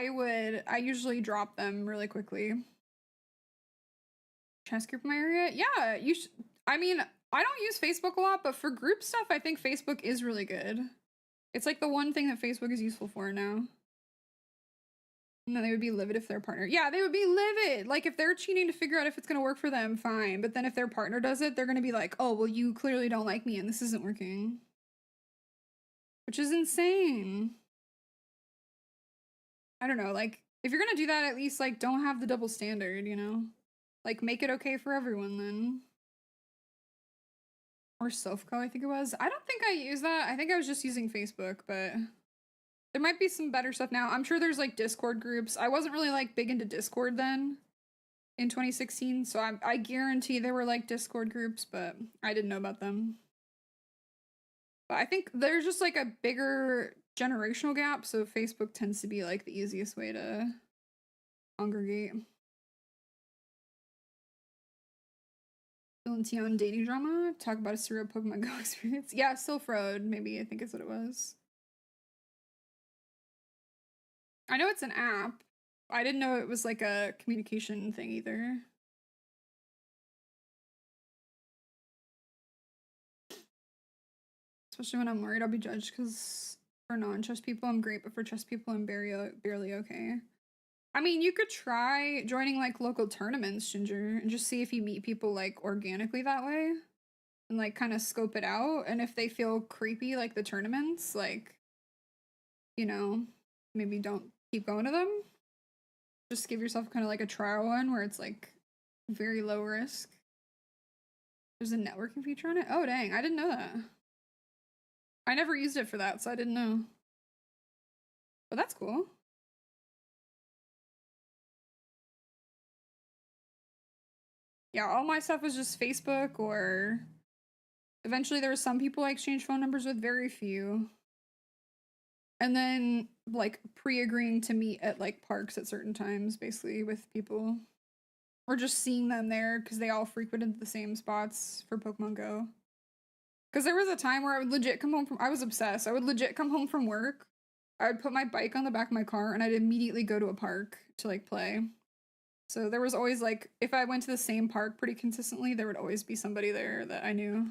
I usually drop them really quickly. Chess group in my area? Yeah, you should. I mean, I don't use Facebook a lot, but for group stuff, I think Facebook is really good. It's like the one thing that Facebook is useful for now. And then they would be livid if their partner. Yeah, they would be livid. Like if they're cheating to figure out if it's gonna work for them, fine. But then if their partner does it, they're gonna be like, oh, well, you clearly don't like me and this isn't working. Which is insane. I don't know, like, if you're gonna do that, at least, like, don't have the double standard, you know? Like, make it okay for everyone then. Or Sofco, I think it was. I don't think I used that. I think I was just using Facebook, but there might be some better stuff now. I'm sure there's, like, Discord groups. I wasn't really, like, big into Discord then in 2016, so I guarantee there were, like, Discord groups, but I didn't know about them. But I think there's just, like, a bigger generational gap, so Facebook tends to be, like, the easiest way to congregate. Tion dating drama? Talk about a surreal Pokemon Go experience? Yeah, Sylph Road, maybe, I think is what it was. I know it's an app. I didn't know it was like a communication thing either. Especially when I'm worried I'll be judged because for non-chess people I'm great, but for chess people I'm barely okay. I mean, you could try joining like local tournaments, Ginger, and just see if you meet people like organically that way. And like kind of scope it out. And if they feel creepy like the tournaments, like, you know, maybe don't keep going to them. Just give yourself kind of like a trial one where it's like very low risk. There's a networking feature on it? Oh dang, I didn't know that. I never used it for that, so I didn't know. But that's cool. Yeah, all my stuff was just Facebook, or eventually there were some people I exchanged phone numbers with, very few. And then like pre-agreeing to meet at like parks at certain times, basically, with people. Or just seeing them there because they all frequented the same spots for Pokemon Go. Because there was a time where I would legit come home from, I was obsessed. I would legit come home from work. I would put my bike on the back of my car and I'd immediately go to a park to like play. So there was always like, if I went to the same park pretty consistently, there would always be somebody there that I knew.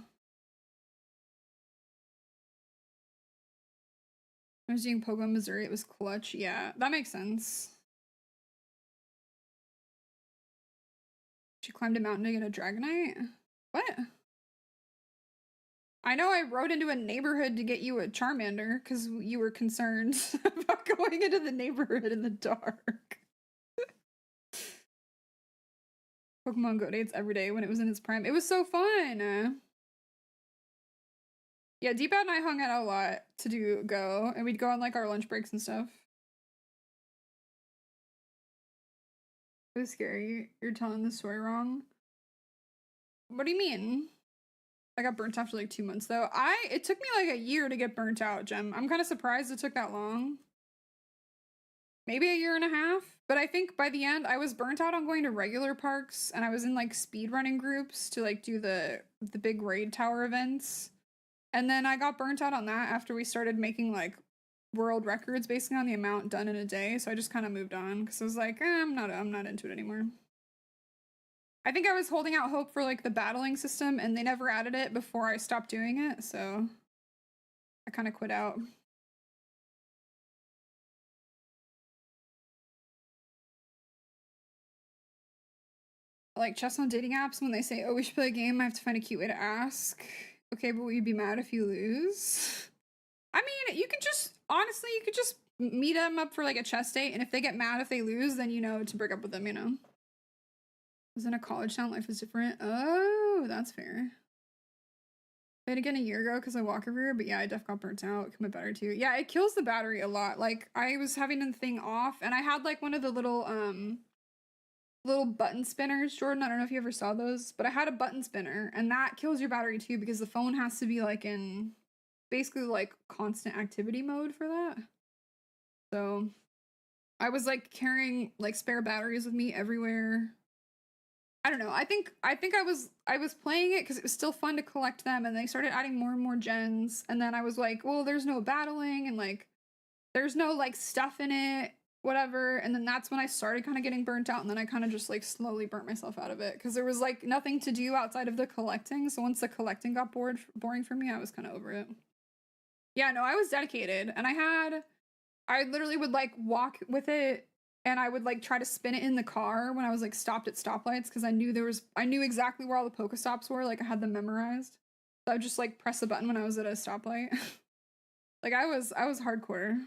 I was doing Pokemon Missouri, it was clutch. Yeah, that makes sense. She climbed a mountain to get a Dragonite? What? I know I rode into a neighborhood to get you a Charmander because you were concerned about going into the neighborhood in the dark. Pokemon Go dates every day when it was in its prime. It was so fun! Yeah, D-Pad and I hung out a lot to do Go, and we'd go on like our lunch breaks and stuff. It was scary. You're telling the story wrong. What do you mean? I got burnt after like 2 months though. It took me like a year to get burnt out, Gem. I'm kind of surprised it took that long. Maybe a year and a half, but I think by the end I was burnt out on going to regular parks, and I was in like speedrunning groups to like do the big raid tower events. And then I got burnt out on that after we started making like world records basically on the amount done in a day. So I just kind of moved on because I was like, I'm not into it anymore. I think I was holding out hope for like the battling system, and they never added it before I stopped doing it, so I kind of quit out. Like chess on dating apps, when they say, oh, we should play a game, I have to find a cute way to ask. Okay, but will you be mad if you lose? I mean, you could just, honestly, you could just meet them up for like a chess date, and if they get mad if they lose, then you know to break up with them, you know? I was in a college town, life was different. Oh, that's fair. Played again a year ago because I walk everywhere, but yeah, I def got burnt out. It could be better too. Yeah, it kills the battery a lot. Like, I was having the thing off, and I had like one of the little button spinners, Jordan. I don't know if you ever saw those, but I had a button spinner, and that kills your battery too because the phone has to be like in basically like constant activity mode for that. So I was like carrying like spare batteries with me everywhere. I don't know. I think I was playing it because it was still fun to collect them, and they started adding more and more gens, and then I was like, well, there's no battling, and like there's no like stuff in it. whatever. And then that's when I started kind of getting burnt out, and then I kind of just like slowly burnt myself out of it because there was like nothing to do outside of the collecting. So once the collecting got boring for me, I was kind of over it. Yeah, no, I was dedicated, and I literally would like walk with it, and I would like try to spin it in the car when I was like stopped at stoplights because I knew exactly where all the Pokestops were. Like I had them memorized. So I would just like press a button when I was at a stoplight. Like I was hardcore.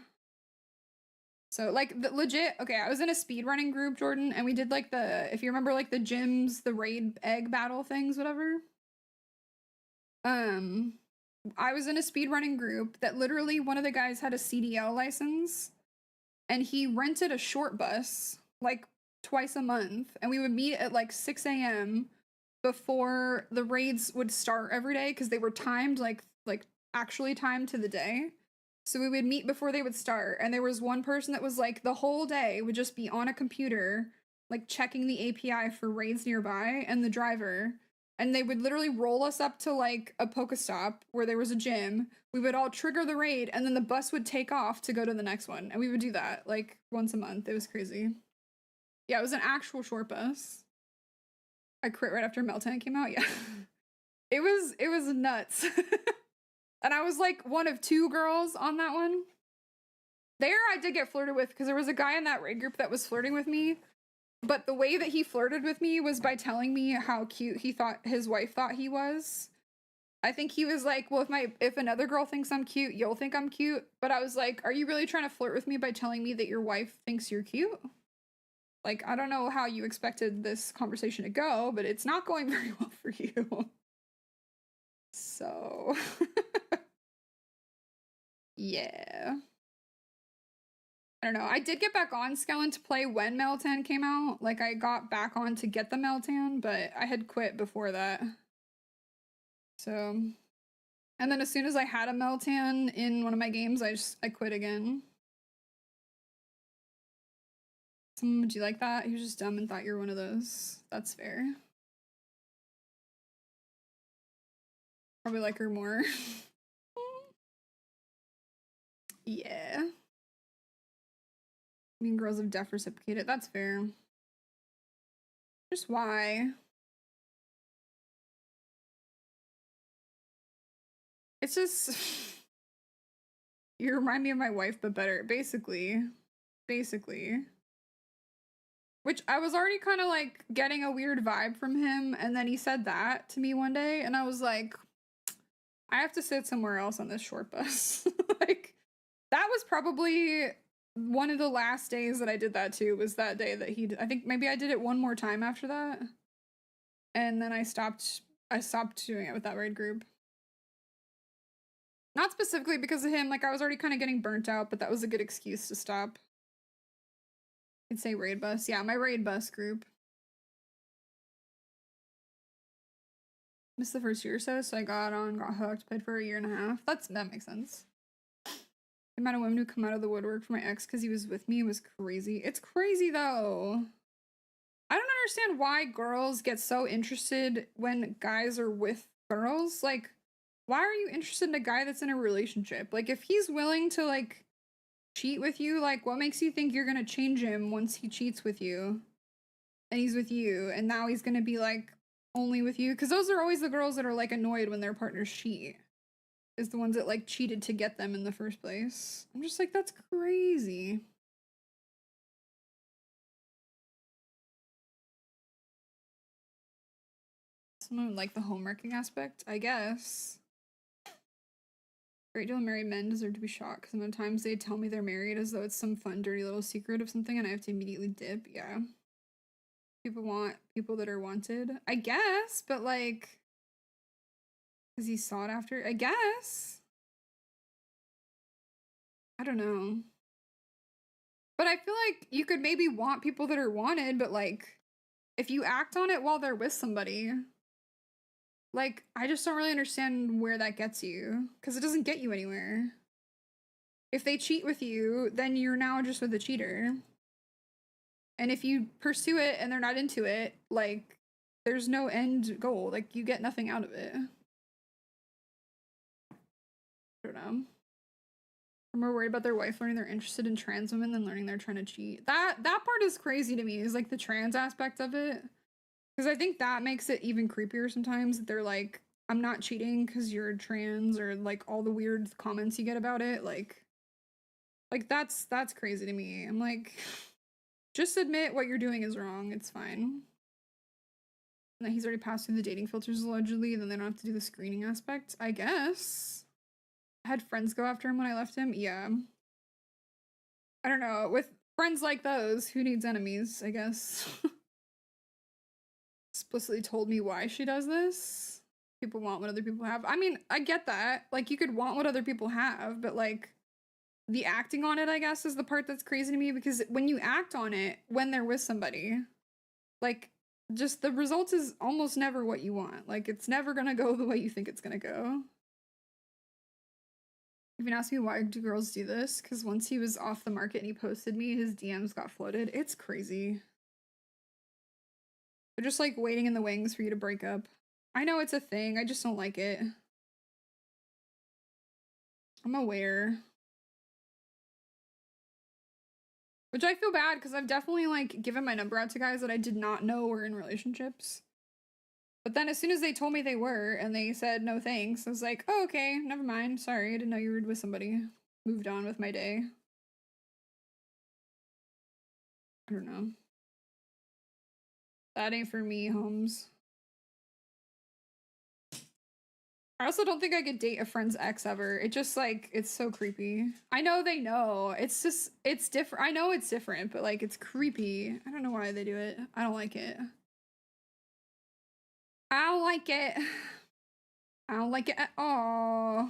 So like legit, okay, I was in a speedrunning group, Jordan, and we did like if you remember like the gyms, the raid egg battle things, whatever. I was in a speedrunning group that literally one of the guys had a CDL license, and he rented a short bus like twice a month, and we would meet at like 6 a.m. before the raids would start every day because they were timed like actually timed to the day. So we would meet before they would start, and there was one person that was like the whole day would just be on a computer like checking the API for raids nearby, and the driver, and they would literally roll us up to like a Pokestop where there was a gym. We would all trigger the raid, and then the bus would take off to go to the next one, and we would do that like once a month. It was crazy. Yeah, it was an actual short bus. I quit right after Meltan came out. Yeah. It was nuts. And I was like one of 2 girls on that one. There I did get flirted with because there was a guy in that raid group that was flirting with me. But the way that he flirted with me was by telling me how cute he thought his wife thought he was. I think he was like, well, if another girl thinks I'm cute, you'll think I'm cute. But I was like, are you really trying to flirt with me by telling me that your wife thinks you're cute? Like, I don't know how you expected this conversation to go, but it's not going very well for you. So, yeah. I don't know. I did get back on Skellen to play when Meltan came out. Like, I got back on to get the Meltan, but I had quit before that. So, and then as soon as I had a Meltan in one of my games, I quit again. Would you like that? He was just dumb and thought you were one of those. That's fair. Probably like her more. Yeah. I mean, girls have def reciprocated. That's fair. Just why? It's just you remind me of my wife, but better. Basically. Which I was already kind of like getting a weird vibe from him, and then he said that to me one day, and I was like, I have to sit somewhere else on this short bus. Like, that was probably one of the last days that I did that too, was that day that I think maybe I did it one more time after that. And then I stopped doing it with that raid group. Not specifically because of him, like I was already kind of getting burnt out, but that was a good excuse to stop. I'd say raid bus. Yeah, my raid bus group. Missed the first year or so, so I got hooked, played for a year and a half. That makes sense. The amount of women who come out of the woodwork for my ex because he was with me was crazy. It's crazy though. I don't understand why girls get so interested when guys are with girls. Like, why are you interested in a guy that's in a relationship? Like, if he's willing to like cheat with you, like what makes you think you're gonna change him once he cheats with you and he's with you, and now he's gonna be like only with you? Because those are always the girls that are like annoyed when their partners cheat, is the ones that like cheated to get them in the first place. I'm just like, that's crazy. Someone would like the homewrecking aspect, I guess. Great deal of married men deserve to be shot because sometimes they tell me they're married as though it's some fun, dirty little secret of something, and I have to immediately dip. Yeah. People want people that are wanted, I guess, but like, is he sought after? I guess. I don't know. But I feel like you could maybe want people that are wanted, but like, if you act on it while they're with somebody, like, I just don't really understand where that gets you, because it doesn't get you anywhere. If they cheat with you, then you're now just with a cheater. And if you pursue it and they're not into it, like, there's no end goal. Like, you get nothing out of it. I don't know. Are more worried about their wife learning they're interested in trans women than learning they're trying to cheat. That part is crazy to me, is like the trans aspect of it. Because I think that makes it even creepier sometimes. That they're like, I'm not cheating because you're trans, or like all the weird comments you get about it. Like that's crazy to me. I'm like, just admit what you're doing is wrong. It's fine. And that he's already passed through the dating filters allegedly, then they don't have to do the screening aspect. I guess. I had friends go after him when I left him. Yeah. I don't know. With friends like those, who needs enemies, I guess. Explicitly told me why she does this. People want what other people have. I mean, I get that. Like, you could want what other people have, but like, the acting on it, I guess, is the part that's crazy to me, because when you act on it when they're with somebody, like, just the result is almost never what you want. Like, it's never gonna go the way you think it's gonna go. Even asked me why do girls do this, because once he was off the market and he posted me, his DMs got flooded. It's crazy. They're just like waiting in the wings for you to break up. I know it's a thing, I just don't like it. I'm aware. Which I feel bad, because I've definitely like given my number out to guys that I did not know were in relationships. But then as soon as they told me they were, and they said no thanks, I was like, oh, okay, never mind. Sorry, I didn't know you were with somebody. Moved on with my day. I don't know. That ain't for me, Holmes. I also don't think I could date a friend's ex ever. It just like, it's so creepy. I know they know. It's just, it's different. I know it's different, but like, it's creepy. I don't know why they do it. I don't like it. I don't like it. I don't like it at all.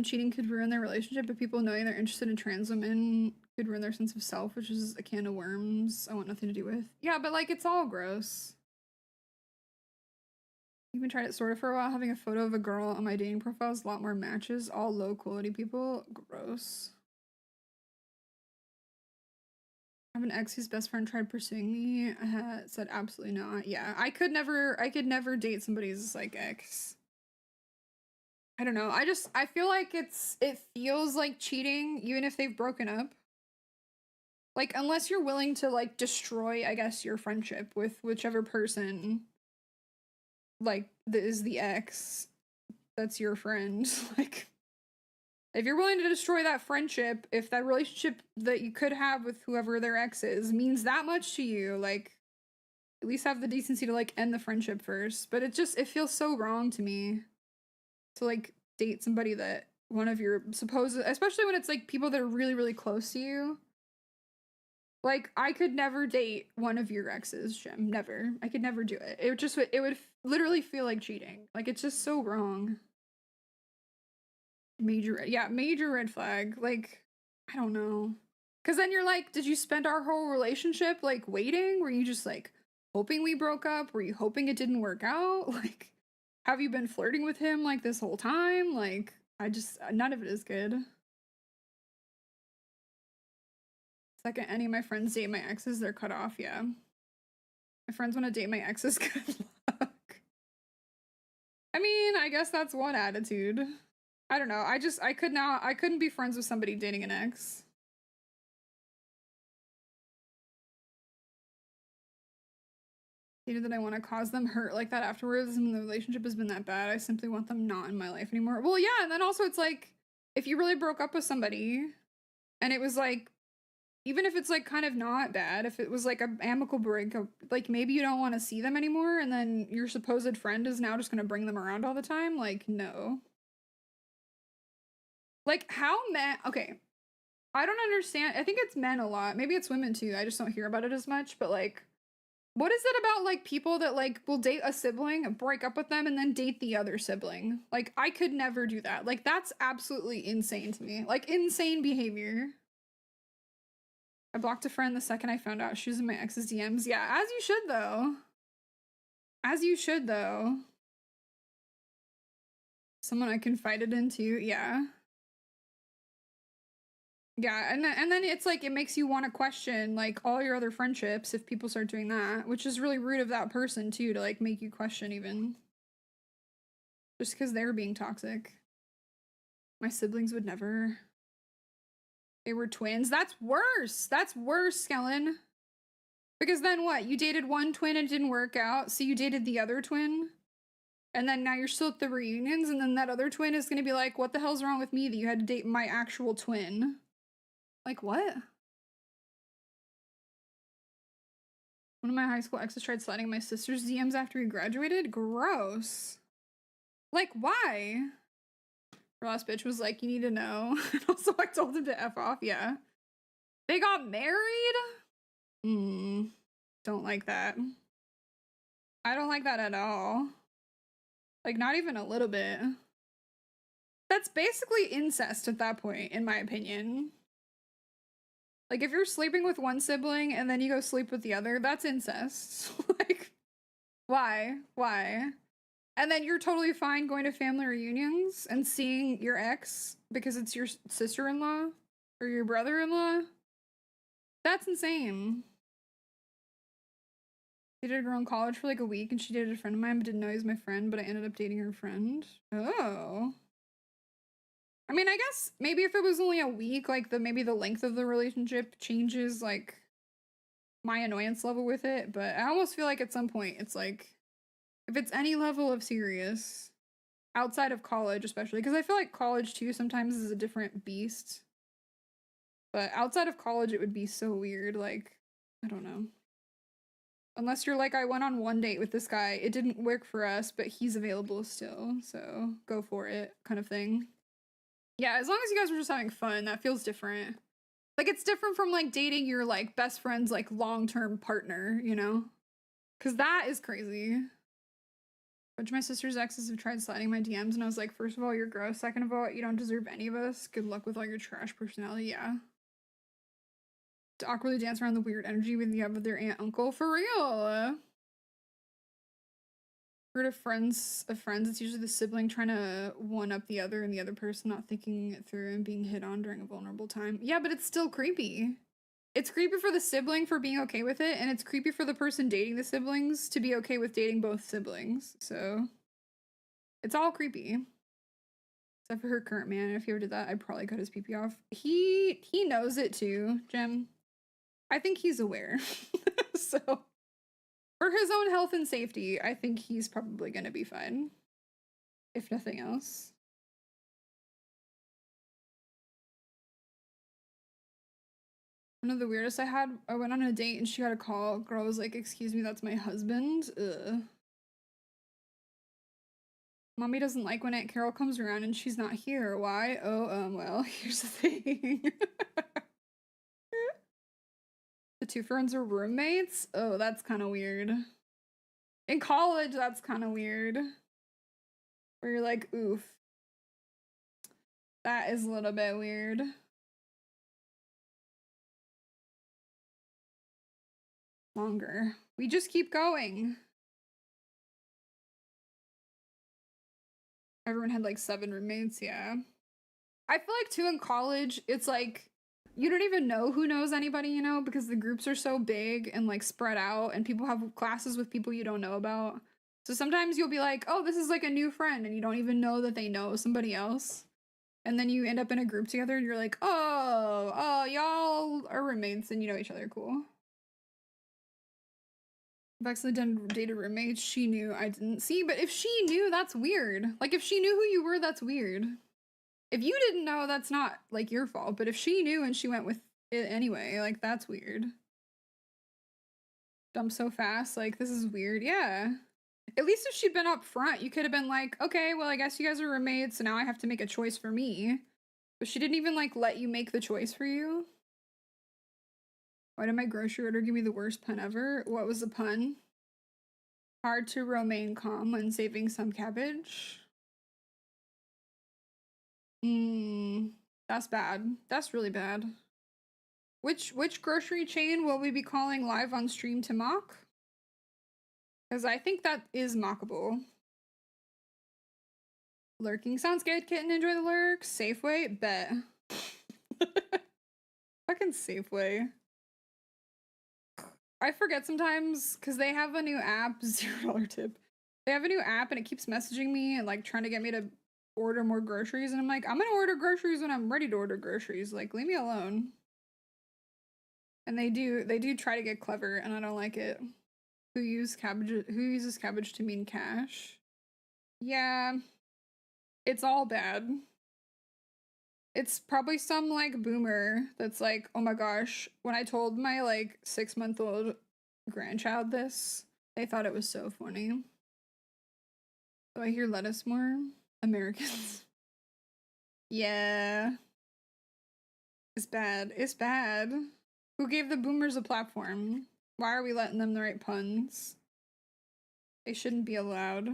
Cheating could ruin their relationship, but people knowing they're interested in trans women could ruin their sense of self, which is a can of worms I want nothing to do with. Yeah, but like, it's all gross. Even tried it sort of for a while, having a photo of a girl on my dating profile is a lot more matches, all low quality people. Gross. I have an ex whose best friend tried pursuing me. I had said absolutely not. Yeah, I could never date somebody's like ex. I don't know. I feel like it feels like cheating even if they've broken up. Like, unless you're willing to like destroy, I guess, your friendship with whichever person like is the ex that's your friend. Like, if you're willing to destroy that friendship, if that relationship that you could have with whoever their ex is means that much to you, like, at least have the decency to like end the friendship first. But it feels so wrong to me to like date somebody that one of your supposed, especially when it's like people that are really, really close to you. Like, I could never date one of your exes, Jim. Never. I could never do it. It would literally feel like cheating. Like, it's just so wrong. Major red flag. Like, I don't know. Because then you're like, did you spend our whole relationship, like, waiting? Were you just, like, hoping we broke up? Were you hoping it didn't work out? Like, have you been flirting with him, like, this whole time? Like, none of it is good. Second, any of my friends date my exes, they're cut off, yeah. My friends want to date my exes, good luck. I mean, I guess that's one attitude. I don't know. I couldn't be friends with somebody dating an ex. Either that I want to cause them hurt like that afterwards, and the relationship has been that bad, I simply want them not in my life anymore. Well, yeah, and then also it's like, if you really broke up with somebody, and it was like, even if it's like kind of not bad, if it was like a amicable breakup, like maybe you don't want to see them anymore, and then your supposed friend is now just gonna bring them around all the time, like, no. Like, how men, okay, I don't understand, I think it's men a lot, maybe it's women too, I just don't hear about it as much, but like, what is it about like people that like will date a sibling, break up with them, and then date the other sibling? Like, I could never do that. Like, that's absolutely insane to me. Like, insane behavior. I blocked a friend the second I found out she was in my ex's DMs. Yeah, as you should though. As you should though. Someone I confided into, yeah. Yeah, and then it's like, it makes you want to question like all your other friendships if people start doing that, which is really rude of that person too, to like make you question even. Just because they were being toxic. My siblings would never. They were twins. That's worse. That's worse, Skellen. Because then what? You dated one twin and it didn't work out, so you dated the other twin? And then now you're still at the reunions, and then that other twin is gonna be like, what the hell's wrong with me that you had to date my actual twin? Like, what? One of my high school exes tried sliding my sister's DMs after we graduated? Gross. Like, why? Her last bitch was like, you need to know. And also I told him to F off, yeah. They got married? Don't like that. I don't like that at all. Like, not even a little bit. That's basically incest at that point, in my opinion. Like, if you're sleeping with one sibling and then you go sleep with the other, that's incest. Like, why? Why? And then you're totally fine going to family reunions and seeing your ex because it's your sister-in-law or your brother-in-law? That's insane. I dated a girl in college for like a week and she dated a friend of mine but didn't know he was my friend, but I ended up dating her friend. Oh. I mean, I guess maybe if it was only a week, like maybe the length of the relationship changes like my annoyance level with it, but I almost feel like at some point it's like if it's any level of serious outside of college, especially because I feel like college too sometimes is a different beast. But outside of college, it would be so weird. Like, I don't know. Unless you're like, I went on one date with this guy. It didn't work for us, but he's available still. So go for it kind of thing. Yeah, as long as you guys were just having fun, that feels different. Like, it's different from like dating your like best friend's like long-term partner, you know? Because that is crazy. A bunch of my sister's exes have tried sliding my DMs, and I was like, first of all, you're gross. Second of all, you don't deserve any of us. Good luck with all your trash personality. Yeah. To awkwardly dance around the weird energy with the other aunt uncle. For real. Heard of friends, it's usually the sibling trying to one up the other and the other person not thinking it through and being hit on during a vulnerable time. Yeah, but it's still creepy. It's creepy for the sibling for being okay with it, and it's creepy for the person dating the siblings to be okay with dating both siblings. So it's all creepy. Except for her current man. If he ever did that, I'd probably cut his pee-pee off. He knows it too, Jem. I think he's aware. So, for his own health and safety, I think he's probably gonna be fine. If nothing else. One of the weirdest I went on a date and she got a call. Girl was like, excuse me, that's my husband. Ugh. Mommy doesn't like when Aunt Carol comes around and she's not here. Why? Oh, well, here's the thing. The two friends are roommates? Oh, that's kind of weird. In college, that's kind of weird. Where you're like, oof. That is a little bit weird. Longer. We just keep going. Everyone had like 7 roommates, yeah. I feel like too in college, it's like you don't even know who knows anybody, you know, because the groups are so big and like spread out and people have classes with people you don't know about. So sometimes you'll be like, oh, this is like a new friend, and you don't even know that they know somebody else. And then you end up in a group together and you're like, oh, y'all are roommates and you know each other, cool. I've actually dated roommates. She knew, I didn't. See, but if she knew, that's weird. Like, if she knew who you were, that's weird. If you didn't know, that's not, like, your fault. But if she knew and she went with it anyway, like, that's weird. Dump so fast, like, this is weird. Yeah. At least if she'd been up front, you could have been like, okay, well, I guess you guys are roommates, so now I have to make a choice for me. But she didn't even, like, let you make the choice for you. Why did my grocery order give me the worst pun ever? What was the pun? Hard to remain calm when saving some cabbage. That's bad. That's really bad. Which grocery chain will we be calling live on stream to mock? Because I think that is mockable. Lurking sounds good, kitten. Enjoy the lurk. Safeway? Bet. Fucking Safeway. I forget sometimes because they have a new app, $0 tip. They have a new app and it keeps messaging me and like trying to get me to order more groceries, and I'm like, I'm gonna order groceries when I'm ready to order groceries. Like, leave me alone. And they do try to get clever, and I don't like it. Who uses cabbage to mean cash? Yeah, it's all bad. It's probably some like boomer that's like, oh my gosh, when I told my like 6-month-old grandchild this, they thought it was so funny. Do I hear lettuce more? Americans. Yeah. It's bad. It's bad. Who gave the boomers a platform? Why are we letting them write puns? They shouldn't be allowed.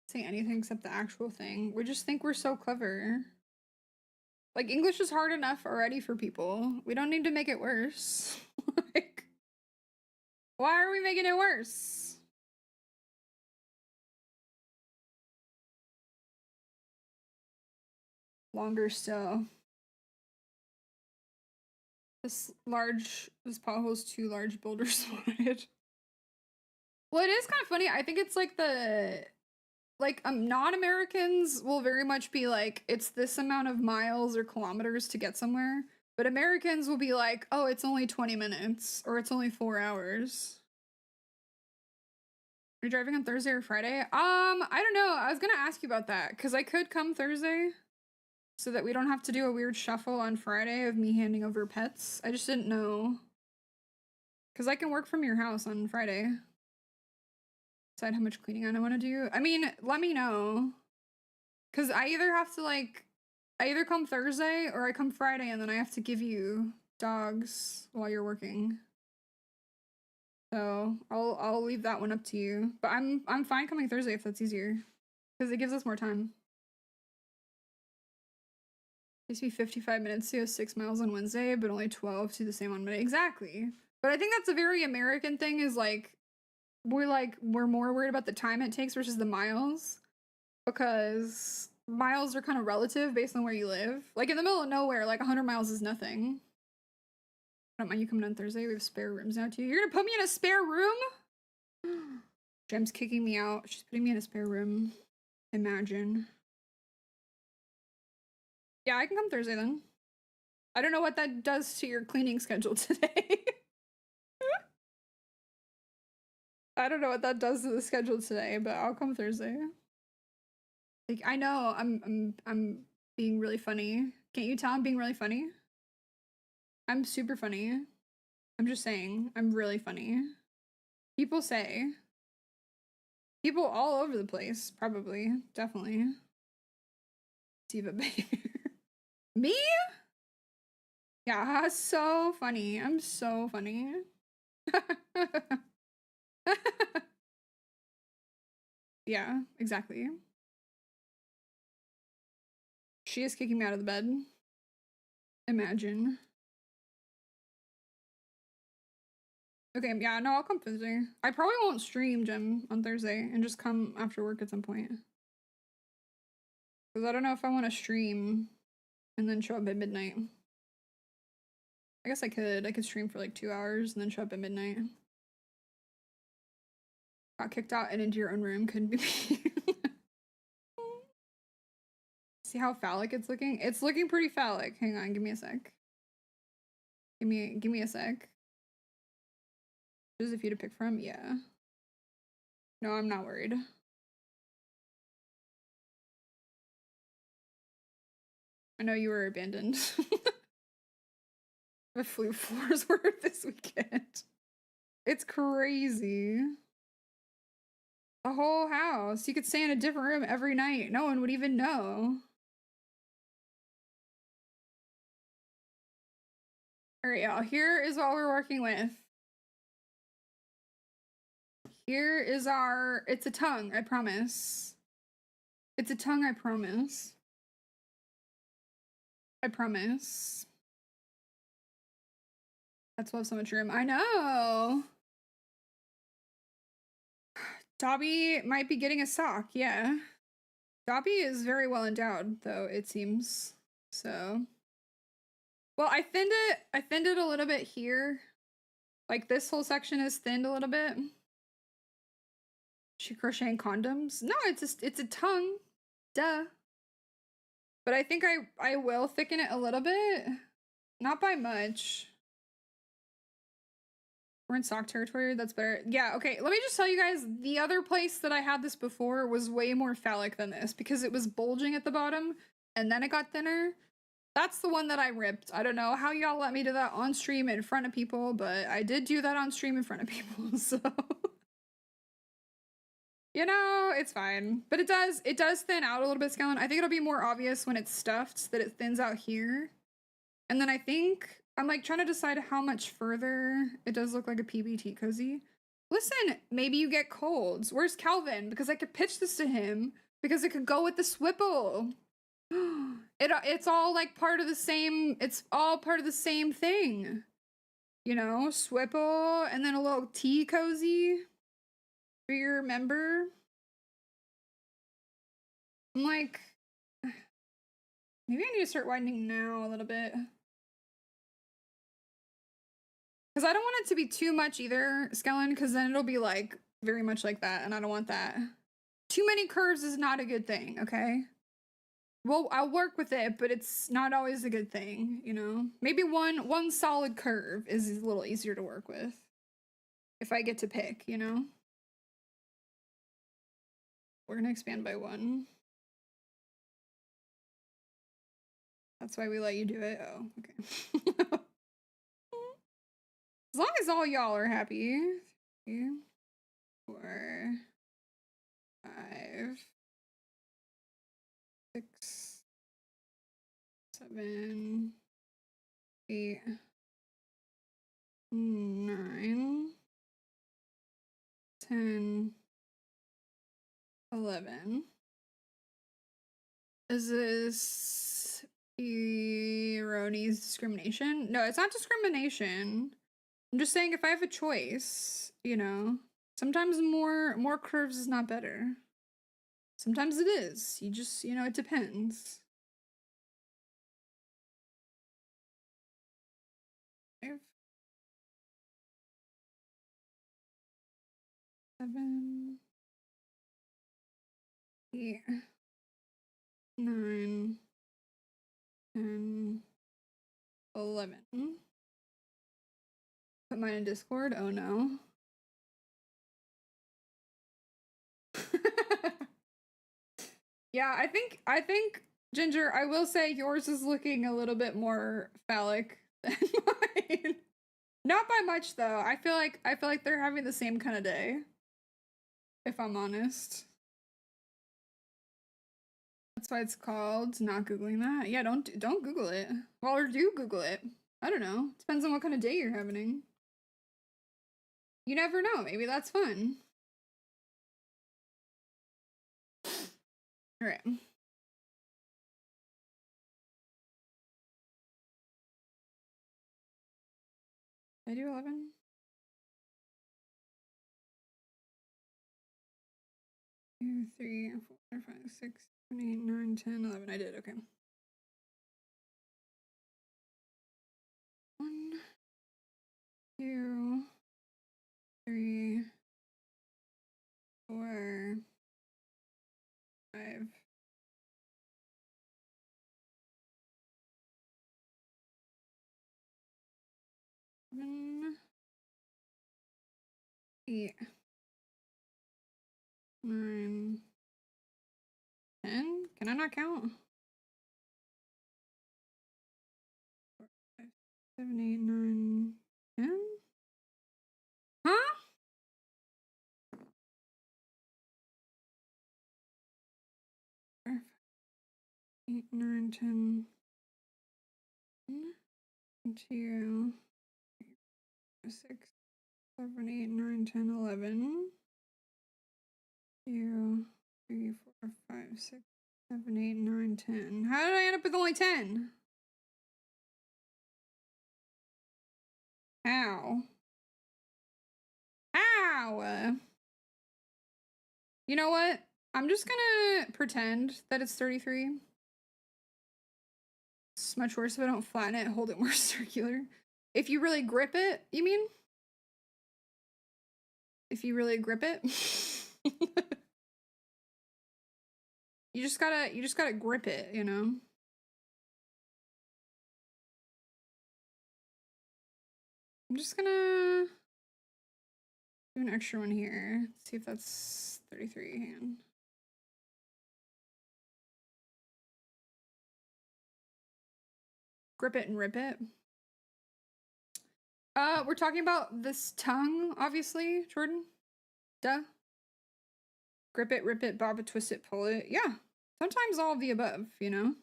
Say anything except the actual thing. We just think we're so clever. Like, English is hard enough already for people. We don't need to make it worse. Like, why are we making it worse? Longer still. This pothole's too large boulders wide. Well, it is kind of funny. I think it's like non-Americans will very much be like, it's this amount of miles or kilometers to get somewhere. But Americans will be like, oh, it's only 20 minutes or it's only 4 hours. Are you driving on Thursday or Friday? I don't know. I was gonna ask you about that because I could come Thursday so that we don't have to do a weird shuffle on Friday of me handing over pets. I just didn't know. Because I can work from your house on Friday. Decide how much cleaning I want to do. I mean, let me know. Because I either come Thursday or I come Friday and then I have to give you dogs while you're working. So I'll leave that one up to you. But I'm fine coming Thursday if that's easier. Because it gives us more time. It used to be 55 minutes to go 6 miles on Wednesday, but only 12 to the same on Monday. Exactly. But I think that's a very American thing, is like we're more worried about the time it takes versus the miles. Because miles are kind of relative based on where you live. Like in the middle of nowhere, like 100 miles is nothing. I don't mind you coming on Thursday. We have spare rooms now too. You're gonna put me in a spare room? Jem's kicking me out. She's putting me in a spare room. Imagine. Yeah, I can come Thursday then. I don't know what that does to your cleaning schedule today. I don't know what that does to the schedule today, but I'll come Thursday. Like, I know I'm being really funny. Can't you tell I'm being really funny? I'm super funny. I'm just saying, I'm really funny. People say. People all over the place, probably. Definitely. Diva Bear. Me? Yeah, so funny. I'm so funny. Yeah, exactly. She is kicking me out of the bed. Imagine. Okay, yeah, no, I'll come Thursday. I probably won't stream Gem on Thursday and just come after work at some point. Because I don't know if I want to stream and then show up at midnight. I guess I could. I could stream for like 2 hours and then show up at midnight. Got kicked out and into your own room. Couldn't be me. See how phallic it's looking? It's looking pretty phallic. Hang on, give me a sec. Give me a sec. There's a few to pick from? Yeah. No, I'm not worried. I know you were abandoned. I flew 4's worth this weekend. It's crazy. The whole house. You could stay in a different room every night. No one would even know. Alright, y'all. Here is what we're working with. Here is our... It's a tongue, I promise. It's a tongue, I promise. I promise. That's why I have so much room. I know! Dobby might be getting a sock, yeah. Dobby is very well endowed, though, it seems. So. Well, I thinned it a little bit here. Like, this whole section is thinned a little bit. She crocheting condoms? No, it's a tongue. Duh. But I think I will thicken it a little bit. Not by much. We're in sock territory. That's better. Yeah, okay. Let me just tell you guys, the other place that I had this before was way more phallic than this because it was bulging at the bottom and then it got thinner. That's the one that I ripped. I don't know how y'all let me do that on stream in front of people, but I did do that on stream in front of people, so... You know, it's fine. But it does thin out a little bit, Skellen. I think it'll be more obvious when it's stuffed that it thins out here. And then I think I'm like trying to decide how much further. It does look like a PBT cozy. Listen, maybe you get colds. Where's Calvin? Because I could pitch this to him because it could go with the Swipple. It's all like part of the same. It's all part of the same thing. You know, Swipple and then a little tea cozy for your member. I'm like, maybe I need to start widening now a little bit. Because I don't want it to be too much either, Skellen, because then it'll be like very much like that, and I don't want that. Too many curves is not a good thing, okay? Well, I'll work with it, but it's not always a good thing, you know? Maybe one solid curve is a little easier to work with. If I get to pick, you know? We're gonna expand by 1. That's why we let you do it. Oh, okay. As long as all y'all are happy. 3, 4, 5, 6, 7, 8, 9, 10, 11. Is this Ironi's discrimination? No, it's not discrimination. I'm just saying if I have a choice, you know, sometimes more curves is not better. Sometimes it is. You just, you know, it depends. 5, 7, 8, 9, 10, 11. Put mine in Discord? Oh no. Yeah, I think Ginger, I will say yours is looking a little bit more phallic than mine. Not by much though. I feel like they're having the same kind of day. If I'm honest. That's why it's called not Googling that. Yeah, don't Google it. Well, or do Google it. I don't know. Depends on what kind of day you're having. You never know. Maybe that's fun. All right. Did I do 11? Two, 3, 4, 5, 6, 7, 8, 9, 10, 11. I did. Okay. 1, 2, 3, 4, 5. 7, 8, 9, 10. Can I not count? 4, 5, 7, 8, 9, 10. Huh? 4, 5, 8, 9, 10. 1, 2, 6, 7, 8, 9, 10, 11. 2, 3, 4, 5, 6, 7, 8, 9, 10. How did I end up with only 10? How? How? You know what? I'm just gonna pretend that it's 33. It's much worse if I don't flatten it, hold it more circular. If you really grip it, you mean? If you really grip it? you just gotta grip it, you know? I'm just gonna do an extra one here. See if that's 33. Hang on. Grip it and rip it. We're talking about this tongue, obviously, Jordan. Duh. Grip it, rip it, bob it, twist it, pull it. Yeah. Sometimes all of the above, you know?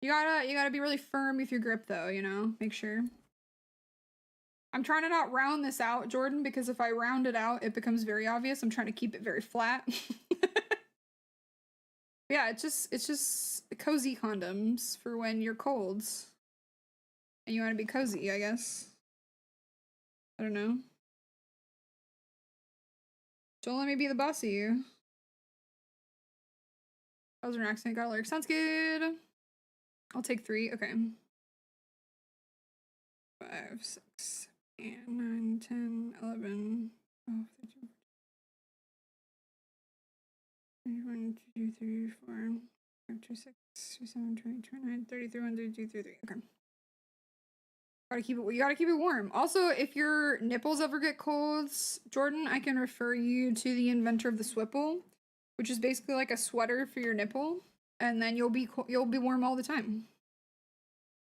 You gotta be really firm with your grip though, you know? Make sure. I'm trying to not round this out, Jordan, because if I round it out, it becomes very obvious. I'm trying to keep it very flat. Yeah, it's just cozy condoms for when you're cold. And you want to be cozy, I guess. I don't know. Don't let me be the boss of you. That was an accident. Got a lyric. Sounds good. I'll take 3. Okay. 5, 6, 8, 9, 10, 11, 12, 13, 14, 1, 2, 3, 4, 5, 2, 6, 2, 7, 20, 29, 30, 31, 32, 33. Okay. You gotta keep it warm. Also, if your nipples ever get colds, Jordan, I can refer you to the inventor of the Swipple, which is basically like a sweater for your nipple, and then you'll be warm all the time.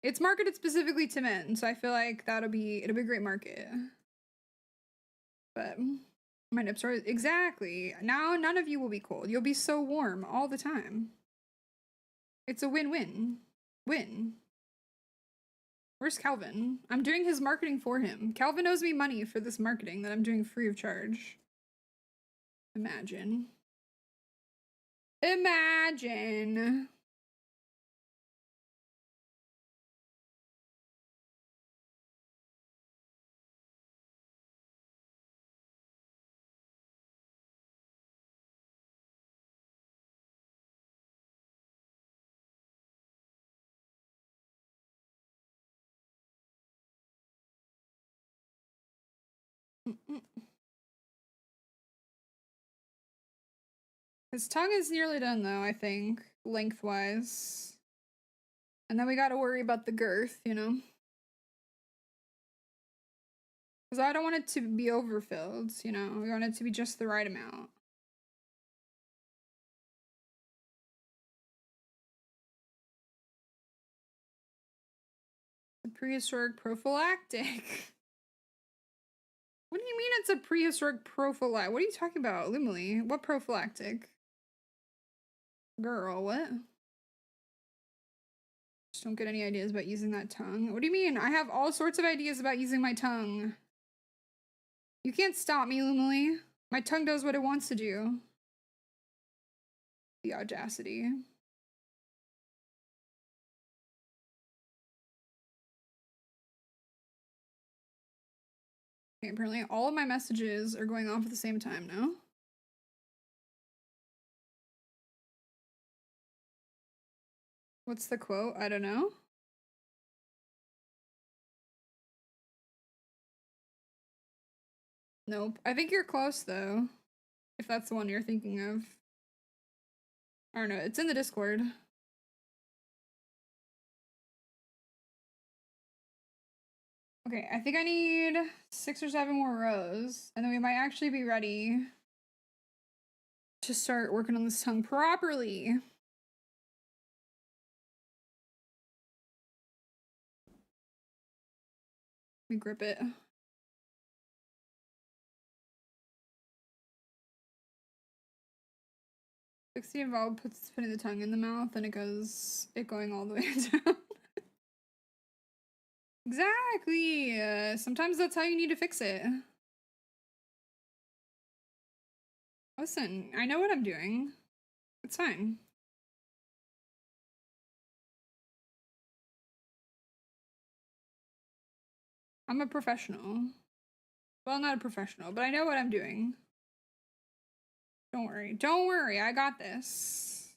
It's marketed specifically to men, so I feel like it'll be a great market. But my nips are exactly now. None of you will be cold. You'll be so warm all the time. It's a win-win. Win. Where's Calvin? I'm doing his marketing for him. Calvin owes me money for this marketing that I'm doing free of charge. Imagine. Imagine. His tongue is nearly done though, I think, lengthwise. And then we gotta worry about the girth, you know? Because I don't want it to be overfilled, you know? We want it to be just the right amount. A prehistoric prophylactic. What do you mean it's a prehistoric prophylactic? What are you talking about, Lumily? What prophylactic? Girl, what? Just don't get any ideas about using that tongue. What do you mean? I have all sorts of ideas about using my tongue. You can't stop me, Lumily. My tongue does what it wants to do. The audacity. Okay, apparently all of my messages are going off at the same time now. What's the quote? I don't know. Nope. I think you're close though. If that's the one you're thinking of. I don't know. It's in the Discord. Okay, I think I need 6 or 7 more rows, and then we might actually be ready to start working on this tongue properly. Let me grip it. 60 involved putting the tongue in the mouth, and it going all the way down. Exactly. Sometimes that's how you need to fix it. Listen, I know what I'm doing. It's fine. I'm a professional. Well, not a professional, but I know what I'm doing. Don't worry. Don't worry. I got this.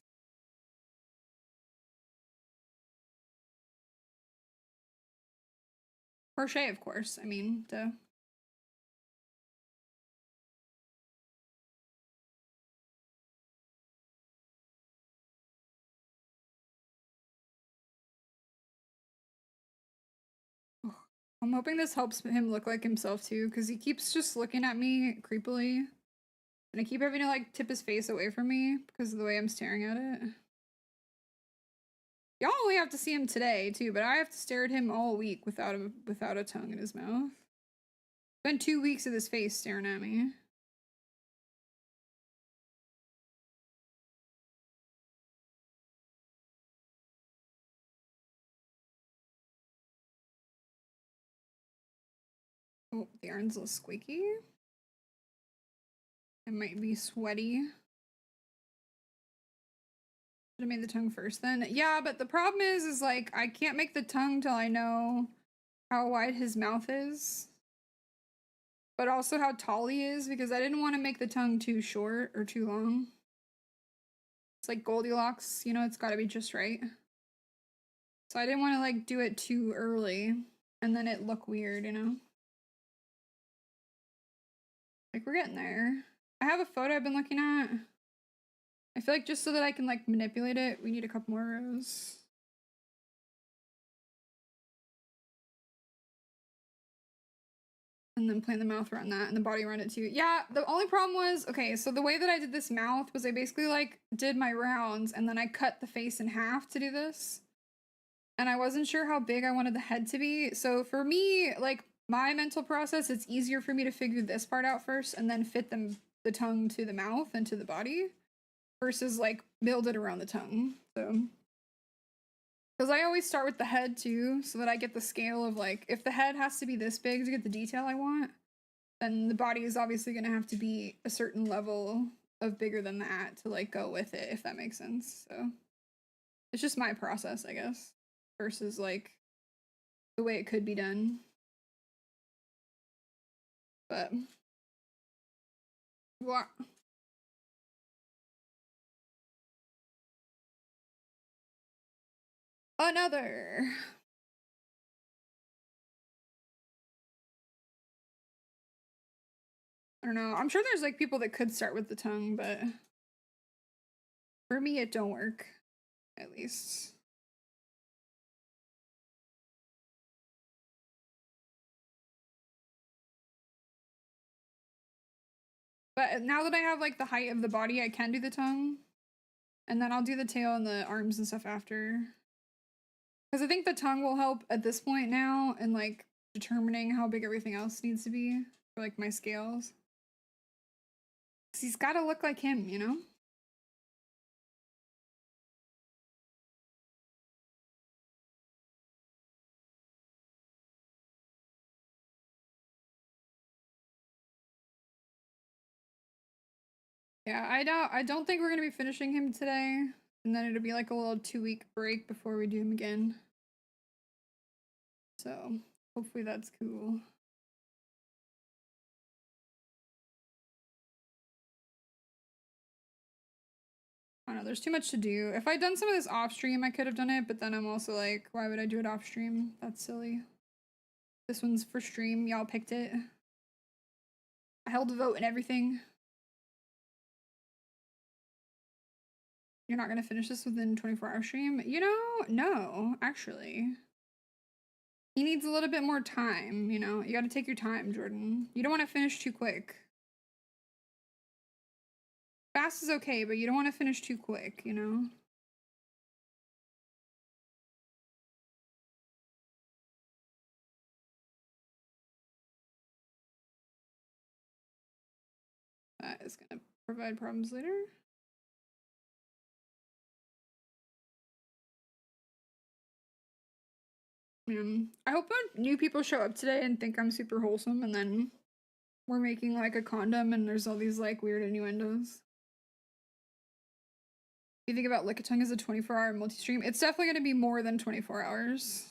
Crochet, of course. I mean, duh. I'm hoping this helps him look like himself too, because he keeps just looking at me creepily. And I keep having to like tip his face away from me because of the way I'm staring at it. Y'all only have to see him today too, but I have to stare at him all week without a tongue in his mouth. Been 2 weeks of his face staring at me. Oh, the iron's a little squeaky. It might be sweaty. Should have made the tongue first then. Yeah, but the problem is like I can't make the tongue till I know how wide his mouth is. But also how tall he is, because I didn't want to make the tongue too short or too long. It's like Goldilocks, you know, it's gotta be just right. So I didn't want to like do it too early and then it look weird, you know? Like we're getting there. I have a photo I've been looking at. I feel like just so that I can like manipulate it, we need a couple more rows. And then plan the mouth around that and the body around it too. Yeah, the only problem was, okay, so the way that I did this mouth was I basically like did my rounds and then I cut the face in half to do this. And I wasn't sure how big I wanted the head to be. So for me, like my mental process, it's easier for me to figure this part out first and then fit the tongue to the mouth and to the body versus like build it around the tongue. So because I always start with the head too, so that I get the scale of like, if the head has to be this big to get the detail I want, then the body is obviously going to have to be a certain level of bigger than that to like go with it, if that makes sense. So it's just my process, I guess, versus like the way it could be done. But what? Another. I don't know. I'm sure there's like people that could start with the tongue, but for me, it don't work. At least. But now that I have like the height of the body, I can do the tongue. And then I'll do the tail and the arms and stuff after. Because I think the tongue will help at this point now in like determining how big everything else needs to be for like my scales. Because he's got to look like him, you know? Yeah, I don't think we're gonna be finishing him today. And then it'll be like a little 2-week break before we do him again. So hopefully that's cool. I don't know, there's too much to do. If I'd done some of this off stream, I could have done it, but then I'm also like, why would I do it off stream? That's silly. This one's for stream, y'all picked it. I held a vote and everything. You're not gonna finish this within 24-hour stream? You know, no, actually. He needs a little bit more time, you know? You gotta take your time, Jordan. You don't want to finish too quick. Fast is okay, but you don't want to finish too quick, you know? That is gonna provide problems later. I hope new people show up today and think I'm super wholesome, and then we're making like a condom and there's all these like weird innuendos. You think about Lickitung as a 24-hour multi-stream, it's definitely gonna be more than 24 hours.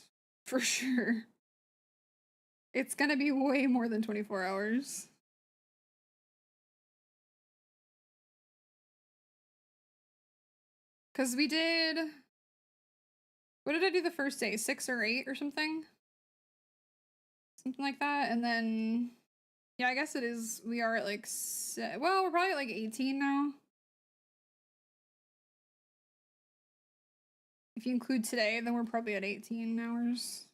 For sure. It's gonna be way more than 24 hours. Because we did... What did I do the first day? 6 or 8 or something? Something like that. And then... Yeah, I guess it is... We are at like... Well, we're probably at like 18 now. If you include today, then we're probably at 18 hours.